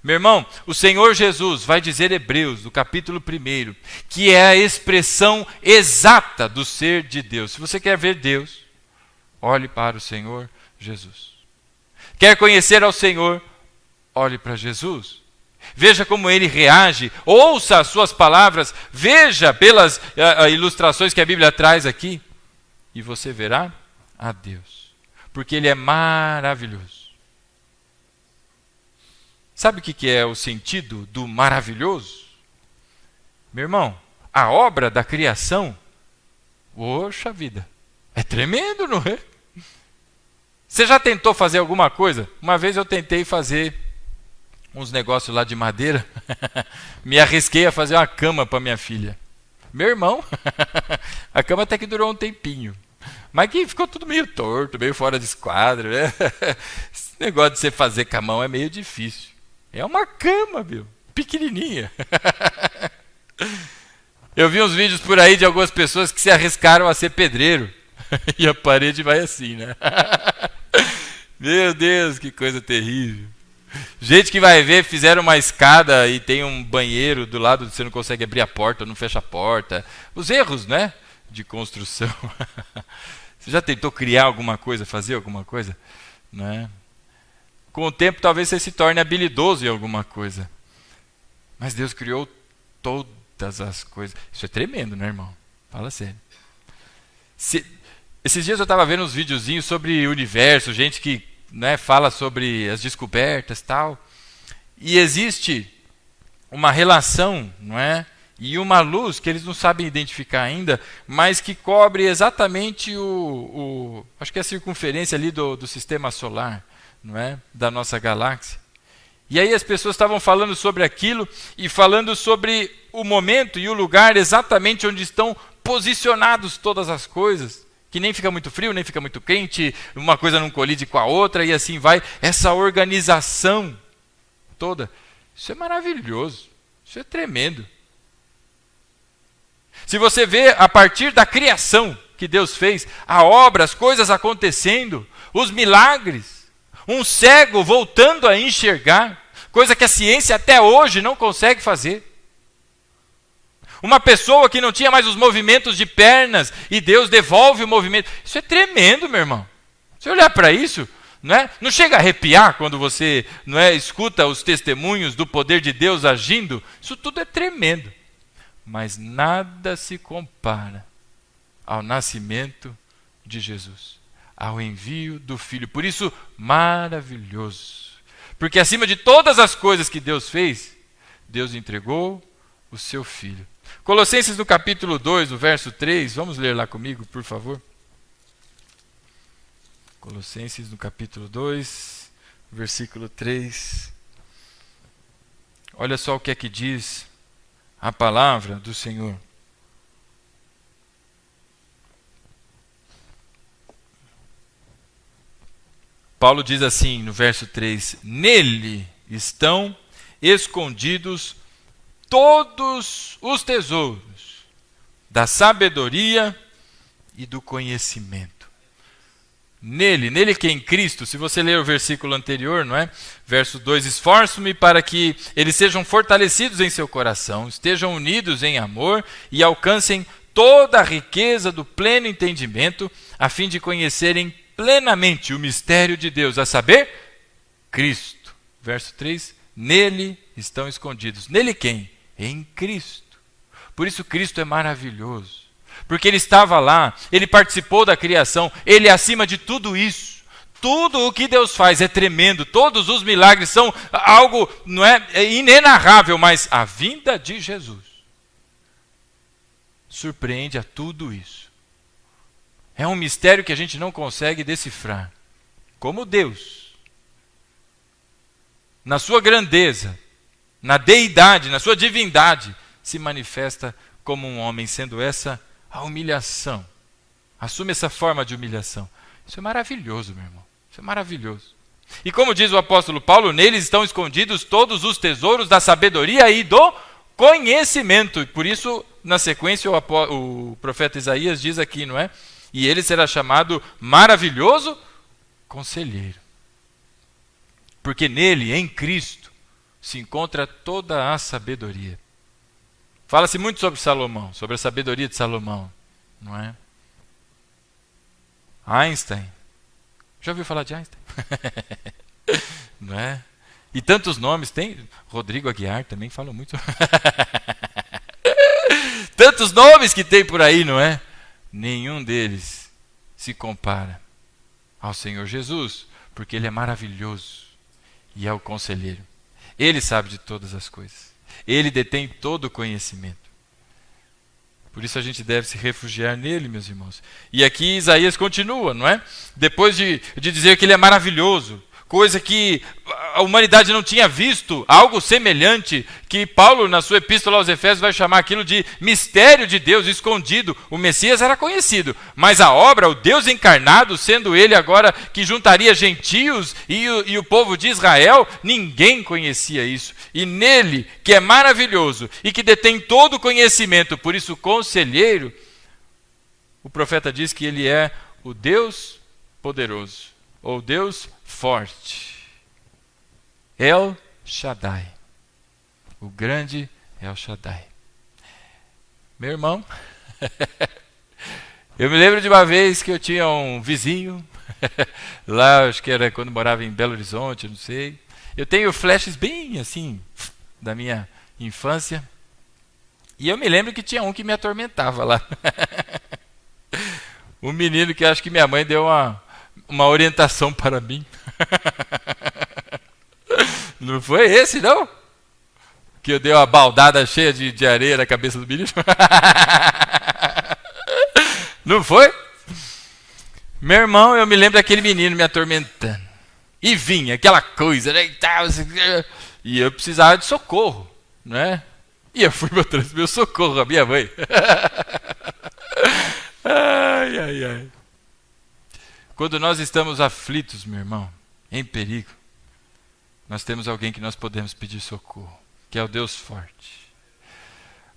Meu irmão, o Senhor Jesus vai dizer Hebreus, no capítulo 1, que é a expressão exata do ser de Deus. Se você quer ver Deus, olhe para o Senhor Jesus. Quer conhecer ao Senhor, olhe para Jesus. Veja como ele reage, ouça as suas palavras, veja pelas ilustrações que a Bíblia traz aqui, e você verá a Deus, porque ele é maravilhoso. Sabe o que é o sentido do maravilhoso? Meu irmão, a obra da criação, poxa vida, é tremendo, não é? Você já tentou fazer alguma coisa? Uma vez eu tentei fazer uns negócios lá de madeira, me arrisquei a fazer uma cama para minha filha. Meu irmão, a cama até que durou um tempinho, mas que ficou tudo meio torto, meio fora de esquadro, né? Esse negócio de você fazer com a mão é meio difícil. É uma cama, meu, pequenininha. Eu vi uns vídeos por aí de algumas pessoas que se arriscaram a ser pedreiro, e a parede vai assim, né? Meu Deus, que coisa terrível. Gente que vai ver, fizeram uma escada e tem um banheiro do lado, você não consegue abrir a porta, não fecha a porta. Os erros, né, de construção. Você já tentou criar alguma coisa, fazer alguma coisa? Né? Com o tempo, talvez você se torne habilidoso em alguma coisa. Mas Deus criou todas as coisas. Isso é tremendo, né, irmão? Fala sério. Esses dias eu estava vendo uns videozinhos sobre o universo, gente que, né, fala sobre as descobertas e tal. E existe uma relação, não é? E uma luz que eles não sabem identificar ainda, mas que cobre exatamente acho que é a circunferência ali do sistema solar, não é? Da nossa galáxia. E aí as pessoas estavam falando sobre aquilo e falando sobre o momento e o lugar exatamente onde estão posicionados todas as coisas. Que nem fica muito frio, nem fica muito quente, uma coisa não colide com a outra e assim vai. Essa organização toda, isso é maravilhoso, isso é tremendo. Se você vê a partir da criação que Deus fez, a obra, as coisas acontecendo, os milagres, um cego voltando a enxergar, coisa que a ciência até hoje não consegue fazer. Uma pessoa que não tinha mais os movimentos de pernas e Deus devolve o movimento. Isso é tremendo, meu irmão. Você olhar para isso, não chega a arrepiar quando você escuta os testemunhos do poder de Deus agindo? Isso tudo é tremendo. Mas nada se compara ao nascimento de Jesus, ao envio do Filho. Por isso, maravilhoso. Porque acima de todas as coisas que Deus fez, Deus entregou o seu Filho. Colossenses no capítulo 2, o verso 3, vamos ler lá comigo, por favor. Colossenses no capítulo 2, versículo 3. Olha só o que é que diz a palavra do Senhor. Paulo diz assim no verso 3: nele estão escondidos todos os tesouros da sabedoria e do conhecimento. Nele que é em Cristo. Se você ler o versículo anterior, não é? Verso 2: esforço-me para que eles sejam fortalecidos em seu coração, estejam unidos em amor e alcancem toda a riqueza do pleno entendimento, a fim de conhecerem plenamente o mistério de Deus, a saber, Cristo. Verso 3, nele estão escondidos. Nele quem? Em Cristo. Por isso Cristo é maravilhoso. Porque ele estava lá, ele participou da criação, ele é acima de tudo isso. Tudo o que Deus faz é tremendo, todos os milagres são algo, não é inenarrável, mas a vinda de Jesus surpreende a tudo isso. É um mistério que a gente não consegue decifrar. Como Deus, na sua grandeza, na deidade, na sua divindade, se manifesta como um homem, sendo essa a humilhação. Assume essa forma de humilhação. Isso é maravilhoso, meu irmão. Isso é maravilhoso. E como diz o apóstolo Paulo, neles estão escondidos todos os tesouros da sabedoria e do conhecimento. E por isso, na sequência, o profeta Isaías diz aqui, não é? E ele será chamado maravilhoso conselheiro. Porque nele, em Cristo, se encontra toda a sabedoria. Fala-se muito sobre Salomão, sobre a sabedoria de Salomão, não é? Einstein. Já ouviu falar de Einstein? Não é? E tantos nomes tem. Rodrigo Aguiar também fala muito. Tantos nomes que tem por aí, não é? Nenhum deles se compara ao Senhor Jesus, porque Ele é maravilhoso e é o conselheiro. Ele sabe de todas as coisas. Ele detém todo o conhecimento. Por isso a gente deve se refugiar nele, meus irmãos. E aqui Isaías continua, não é? Depois de dizer que ele é maravilhoso, coisa que a humanidade não tinha visto, algo semelhante, que Paulo, na sua epístola aos Efésios, vai chamar aquilo de mistério de Deus escondido. O Messias era conhecido, mas a obra, o Deus encarnado, sendo ele agora que juntaria gentios e o povo de Israel, ninguém conhecia isso. E nele, que é maravilhoso e que detém todo o conhecimento, por isso conselheiro, o profeta diz que ele é o Deus poderoso, ou Deus forte. El Shaddai. O grande El Shaddai. Meu irmão, eu me lembro de uma vez que eu tinha um vizinho, lá acho que era quando morava em Belo Horizonte, não sei. Eu tenho flashes bem assim, da minha infância. E eu me lembro que tinha um que me atormentava lá. Um menino que acho que minha mãe deu uma orientação para mim. Não foi esse, não? Que eu dei uma baldada cheia de areia na cabeça do menino? Não foi? Meu irmão, eu me lembro daquele menino me atormentando. E vinha aquela coisa, né? E eu precisava de socorro, né? E eu fui para meu socorro, a minha mãe. Ai, ai, ai. Quando nós estamos aflitos, meu irmão, em perigo, nós temos alguém que nós podemos pedir socorro, que é o Deus forte.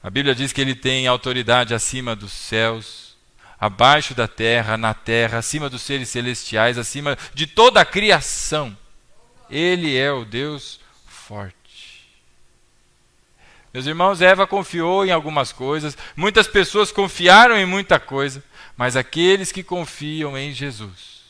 A Bíblia diz que ele tem autoridade acima dos céus, abaixo da terra, na terra, acima dos seres celestiais, acima de toda a criação. Ele é o Deus forte. Meus irmãos, Eva confiou em algumas coisas, muitas pessoas confiaram em muita coisa, mas aqueles que confiam em Jesus,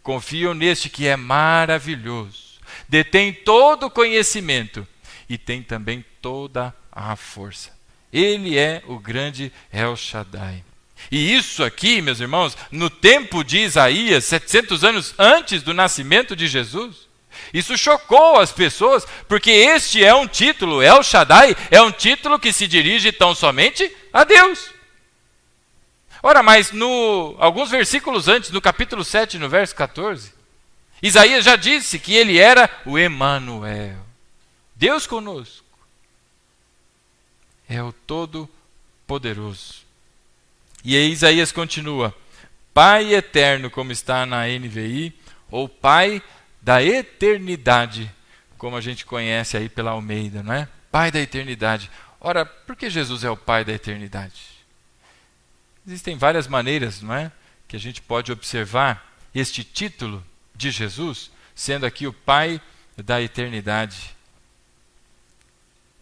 confiam neste que é maravilhoso, detém todo o conhecimento e tem também toda a força. Ele é o grande El Shaddai. E isso aqui, meus irmãos, no tempo de Isaías, 700 anos antes do nascimento de Jesus, isso chocou as pessoas, porque este é um título, El Shaddai, é um título que se dirige tão somente a Deus. Ora, mas alguns versículos antes, no capítulo 7, no verso 14, Isaías já disse que ele era o Emanuel, Deus conosco. É o Todo-Poderoso. E aí Isaías continua, Pai eterno, como está na NVI, ou Pai da eternidade, como a gente conhece aí pela Almeida, não é? Pai da eternidade. Ora, por que Jesus é o Pai da eternidade? Existem várias maneiras, não é? Que a gente pode observar este título de Jesus, sendo aqui o Pai da eternidade.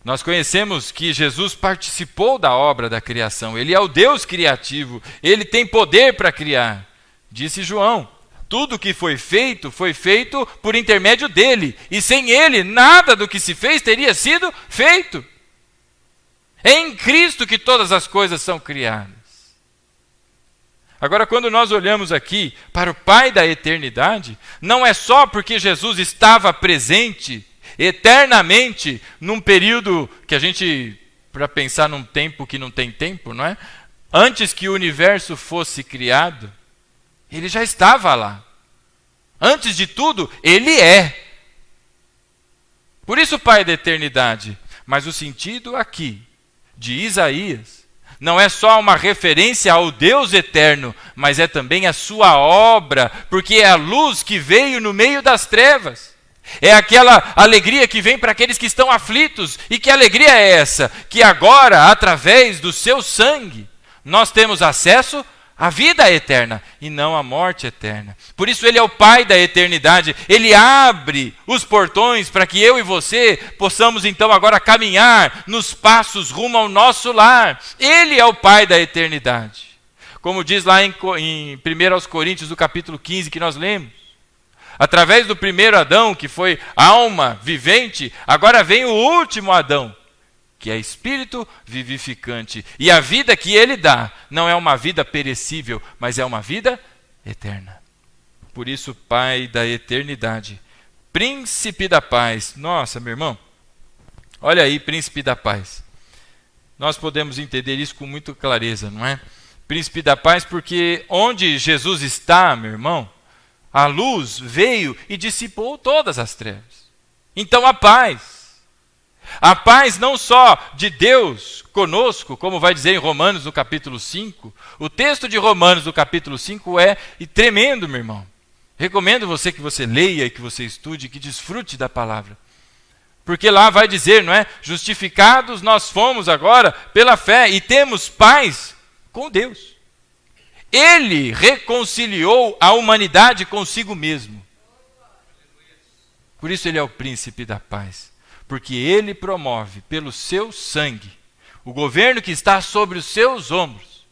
Nós conhecemos que Jesus participou da obra da criação, ele é o Deus criativo, ele tem poder para criar. Disse João, Tudo que foi feito por intermédio dele. E sem ele, nada do que se fez teria sido feito. É em Cristo que todas as coisas são criadas. Agora, quando nós olhamos aqui para o Pai da eternidade, não é só porque Jesus estava presente eternamente num período que a gente, para pensar num tempo que não tem tempo, não é? Antes que o universo fosse criado, ele já estava lá. Antes de tudo, ele é. Por isso o Pai da eternidade. Mas o sentido aqui, de Isaías, não é só uma referência ao Deus eterno, mas é também a sua obra, porque é a luz que veio no meio das trevas. É aquela alegria que vem para aqueles que estão aflitos. E que alegria é essa? Que agora, através do seu sangue, nós temos acesso à vida eterna e não à morte eterna. Por isso ele é o Pai da eternidade. Ele abre os portões para que eu e você possamos então agora caminhar nos passos rumo ao nosso lar. Ele é o Pai da eternidade. Como diz lá em 1 Coríntios, do capítulo 15, que nós lemos. Através do primeiro Adão, que foi alma vivente, agora vem o último Adão, que é espírito vivificante. E a vida que ele dá não é uma vida perecível, mas é uma vida eterna. Por isso, Pai da eternidade, Príncipe da paz. Nossa, meu irmão, olha aí, Príncipe da paz. Nós podemos entender isso com muita clareza, não é? Príncipe da paz, porque onde Jesus está, meu irmão, a luz veio e dissipou todas as trevas. Então a paz não só de Deus conosco, como vai dizer em Romanos no capítulo 5, o texto de Romanos no capítulo 5 é tremendo, meu irmão. Recomendo você que você leia e que você estude, que desfrute da palavra. Porque lá vai dizer, não é? Justificados nós fomos agora pela fé e temos paz com Deus. Ele reconciliou a humanidade consigo mesmo. Por isso ele é o príncipe da paz. Porque ele promove pelo seu sangue o governo que está sobre os seus ombros.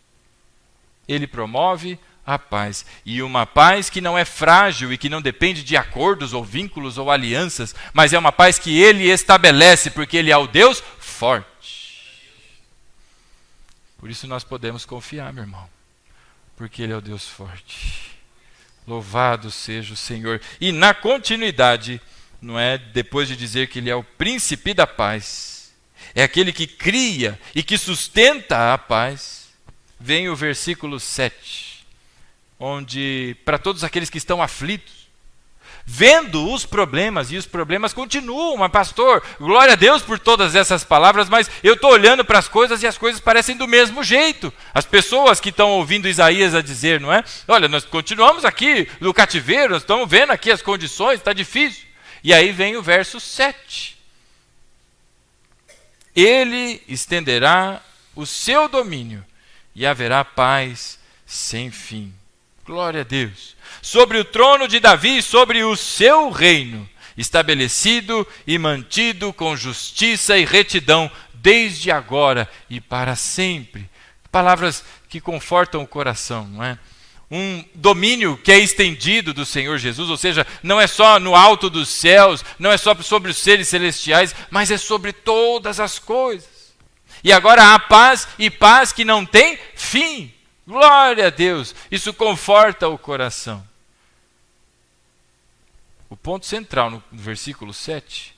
Ele promove a paz. E uma paz que não é frágil e que não depende de acordos ou vínculos ou alianças, mas é uma paz que ele estabelece, porque ele é o Deus forte. Por isso nós podemos confiar, meu irmão. Porque ele é o Deus forte. Louvado seja o Senhor. E na continuidade, não é, depois de dizer que ele é o príncipe da paz, é aquele que cria e que sustenta a paz, vem o versículo 7, onde, para todos aqueles que estão aflitos, vendo os problemas, e os problemas continuam, mas pastor, glória a Deus por todas essas palavras, mas eu estou olhando para as coisas e as coisas parecem do mesmo jeito. As pessoas que estão ouvindo Isaías a dizer, não é? Olha, nós continuamos aqui no cativeiro, nós estamos vendo aqui as condições, está difícil. E aí vem o verso 7. Ele estenderá o seu domínio e haverá paz sem fim. Glória a Deus. Sobre o trono de Davi e sobre o seu reino, estabelecido e mantido com justiça e retidão, desde agora e para sempre. Palavras que confortam o coração, não é? Um domínio que é estendido do Senhor Jesus, ou seja, não é só no alto dos céus, não é só sobre os seres celestiais, mas é sobre todas as coisas. E agora há paz, e paz que não tem fim. Glória a Deus, isso conforta o coração. O ponto central no versículo 7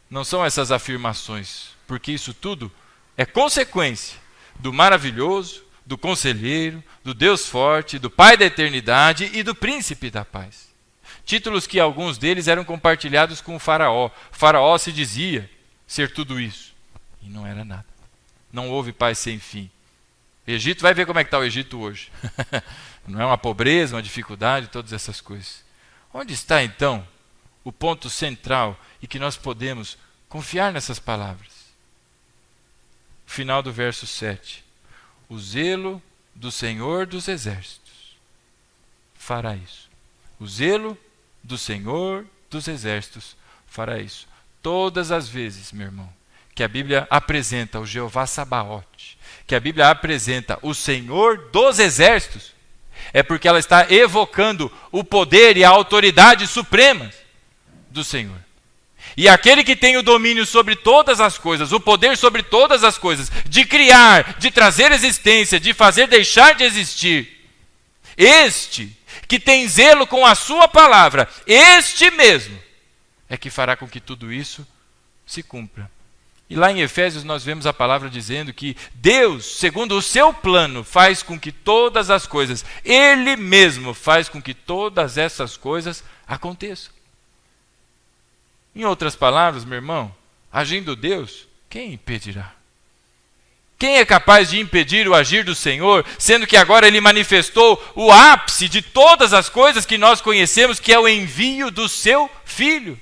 não são essas afirmações, porque isso tudo é consequência do maravilhoso, do conselheiro, do Deus forte, do Pai da eternidade e do príncipe da paz. Títulos que alguns deles eram compartilhados com o faraó. O faraó se dizia ser tudo isso, e não era nada. Não houve paz sem fim. Egito, vai ver como é que está o Egito hoje. Não é uma pobreza, uma dificuldade, todas essas coisas. Onde está então o ponto central e que nós podemos confiar nessas palavras? Final do verso 7. O zelo do Senhor dos Exércitos fará isso. O zelo do Senhor dos Exércitos fará isso. Todas as vezes, meu irmão, que a Bíblia apresenta o Jeová Sabaote, que a Bíblia apresenta o Senhor dos Exércitos, é porque ela está evocando o poder e a autoridade suprema do Senhor. E aquele que tem o domínio sobre todas as coisas, o poder sobre todas as coisas, de criar, de trazer existência, de fazer deixar de existir, este que tem zelo com a sua palavra, este mesmo é que fará com que tudo isso se cumpra. E lá em Efésios nós vemos a palavra dizendo que Deus, segundo o seu plano, faz com que todas as coisas, Ele mesmo faz com que todas essas coisas aconteçam. Em outras palavras, meu irmão, agindo Deus, quem impedirá? Quem é capaz de impedir o agir do Senhor, sendo que agora Ele manifestou o ápice de todas as coisas que nós conhecemos, que é o envio do Seu Filho?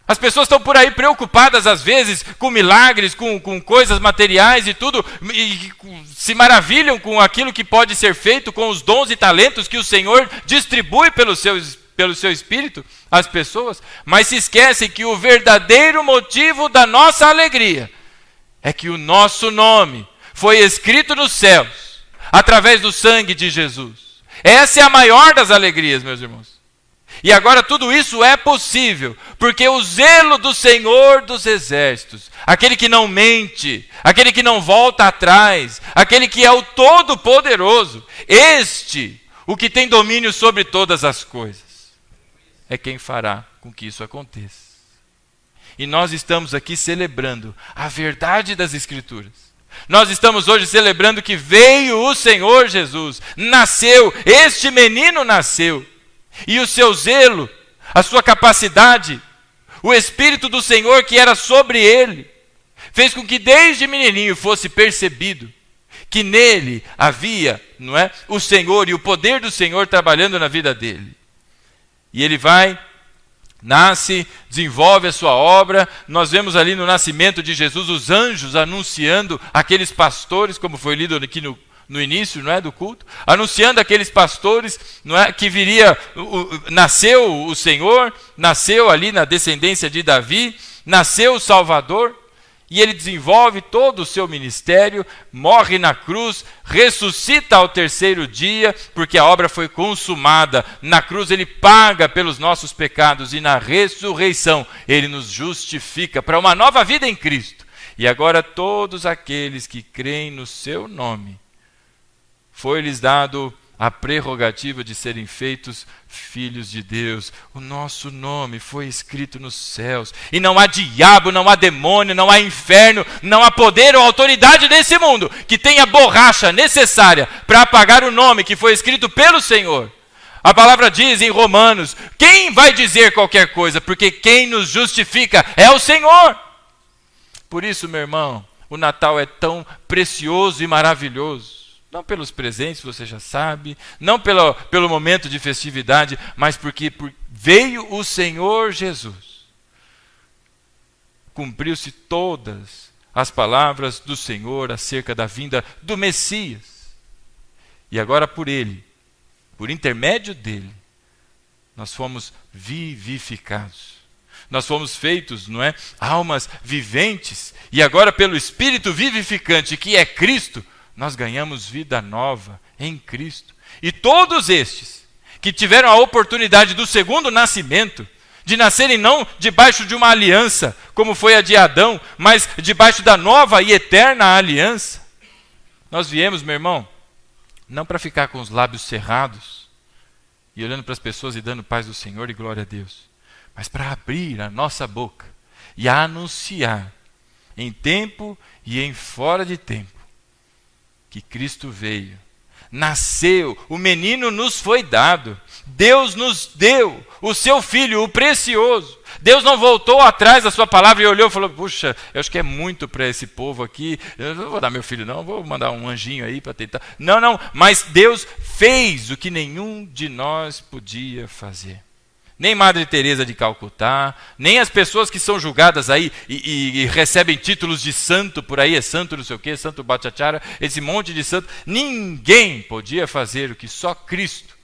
As pessoas estão por aí preocupadas, às vezes, com milagres, com coisas materiais e tudo, e se maravilham com aquilo que pode ser feito, com os dons e talentos que o Senhor distribui pelo seu Espírito às pessoas, mas se esquecem que o verdadeiro motivo da nossa alegria é que o nosso nome foi escrito nos céus, através do sangue de Jesus. Essa é a maior das alegrias, meus irmãos. E agora tudo isso é possível, porque o zelo do Senhor dos Exércitos, aquele que não mente, aquele que não volta atrás, aquele que é o Todo-Poderoso, este, o que tem domínio sobre todas as coisas, é quem fará com que isso aconteça. E nós estamos aqui celebrando a verdade das Escrituras. Nós estamos hoje celebrando que veio o Senhor Jesus, nasceu, este menino nasceu. E o seu zelo, a sua capacidade, o Espírito do Senhor que era sobre ele, fez com que desde menininho fosse percebido que nele havia, não é, o Senhor e o poder do Senhor trabalhando na vida dele. E ele vai, nasce, desenvolve a sua obra. Nós vemos ali no nascimento de Jesus os anjos anunciando aqueles pastores, como foi lido aqui no início, não é, do culto, anunciando aqueles pastores, não é, que viria, nasceu o Senhor, nasceu ali na descendência de Davi, nasceu o Salvador, e ele desenvolve todo o seu ministério, morre na cruz, ressuscita ao terceiro dia, porque a obra foi consumada. Na cruz ele paga pelos nossos pecados, e na ressurreição ele nos justifica para uma nova vida em Cristo. E agora todos aqueles que creem no seu nome, foi-lhes dado a prerrogativa de serem feitos filhos de Deus. O nosso nome foi escrito nos céus. E não há diabo, não há demônio, não há inferno, não há poder ou autoridade nesse mundo que tenha borracha necessária para apagar o nome que foi escrito pelo Senhor. A palavra diz em Romanos, quem vai dizer qualquer coisa? Porque quem nos justifica é o Senhor. Por isso, meu irmão, o Natal é tão precioso e maravilhoso. Não pelos presentes, você já sabe, não pelo momento de festividade, mas porque veio o Senhor Jesus. Cumpriu-se todas as palavras do Senhor acerca da vinda do Messias. E agora por ele, por intermédio dele, nós fomos vivificados. Nós fomos feitos, não é, almas viventes. E agora pelo Espírito vivificante, que é Cristo, nós ganhamos vida nova em Cristo. E todos estes que tiveram a oportunidade do segundo nascimento, de nascerem não debaixo de uma aliança, como foi a de Adão, mas debaixo da nova e eterna aliança. Nós viemos, meu irmão, não para ficar com os lábios cerrados e olhando para as pessoas e dando paz do Senhor e glória a Deus, mas para abrir a nossa boca e a anunciar em tempo e em fora de tempo que Cristo veio, nasceu, o menino nos foi dado, Deus nos deu o seu Filho, o precioso. Deus não voltou atrás da sua palavra e olhou e falou, puxa, eu acho que é muito para esse povo aqui, eu não vou dar meu filho não, vou mandar um anjinho aí para tentar. Não, mas Deus fez o que nenhum de nós podia fazer. Nem Madre Teresa de Calcutá, nem as pessoas que são julgadas aí e recebem títulos de santo por aí, é santo não sei o quê, santo Bhattacharya, esse monte de santo, ninguém podia fazer o que só Cristo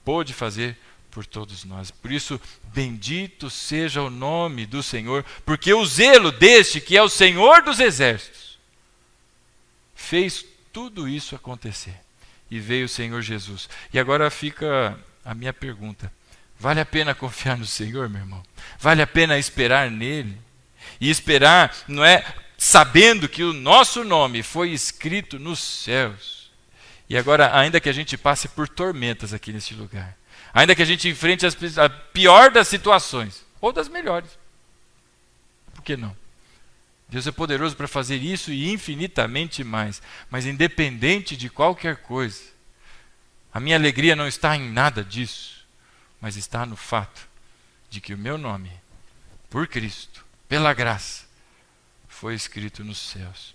pôde fazer por todos nós. Por isso, bendito seja o nome do Senhor, porque o zelo deste, que é o Senhor dos Exércitos, fez tudo isso acontecer. e veio o Senhor Jesus. E agora fica a minha pergunta: vale a pena confiar no Senhor, meu irmão? Vale a pena esperar nele? E esperar não é sabendo que o nosso nome foi escrito nos céus. E agora, ainda que a gente passe por tormentas aqui nesse lugar, ainda que a gente enfrente a pior das situações, ou das melhores, por que não? Deus é poderoso para fazer isso e infinitamente mais. Mas independente de qualquer coisa, a minha alegria não está em nada disso, mas está no fato de que o meu nome, por Cristo, pela graça, foi escrito nos céus.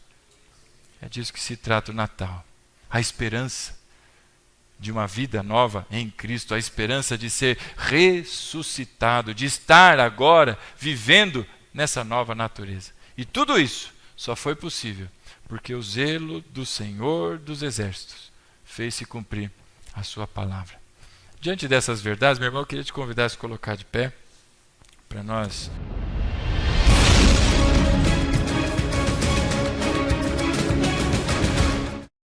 É disso que se trata o Natal. A esperança de uma vida nova em Cristo, a esperança de ser ressuscitado, de estar agora vivendo nessa nova natureza. E tudo isso só foi possível porque o zelo do Senhor dos Exércitos fez se cumprir a sua palavra. Diante dessas verdades, meu irmão, eu queria te convidar a se colocar de pé para nós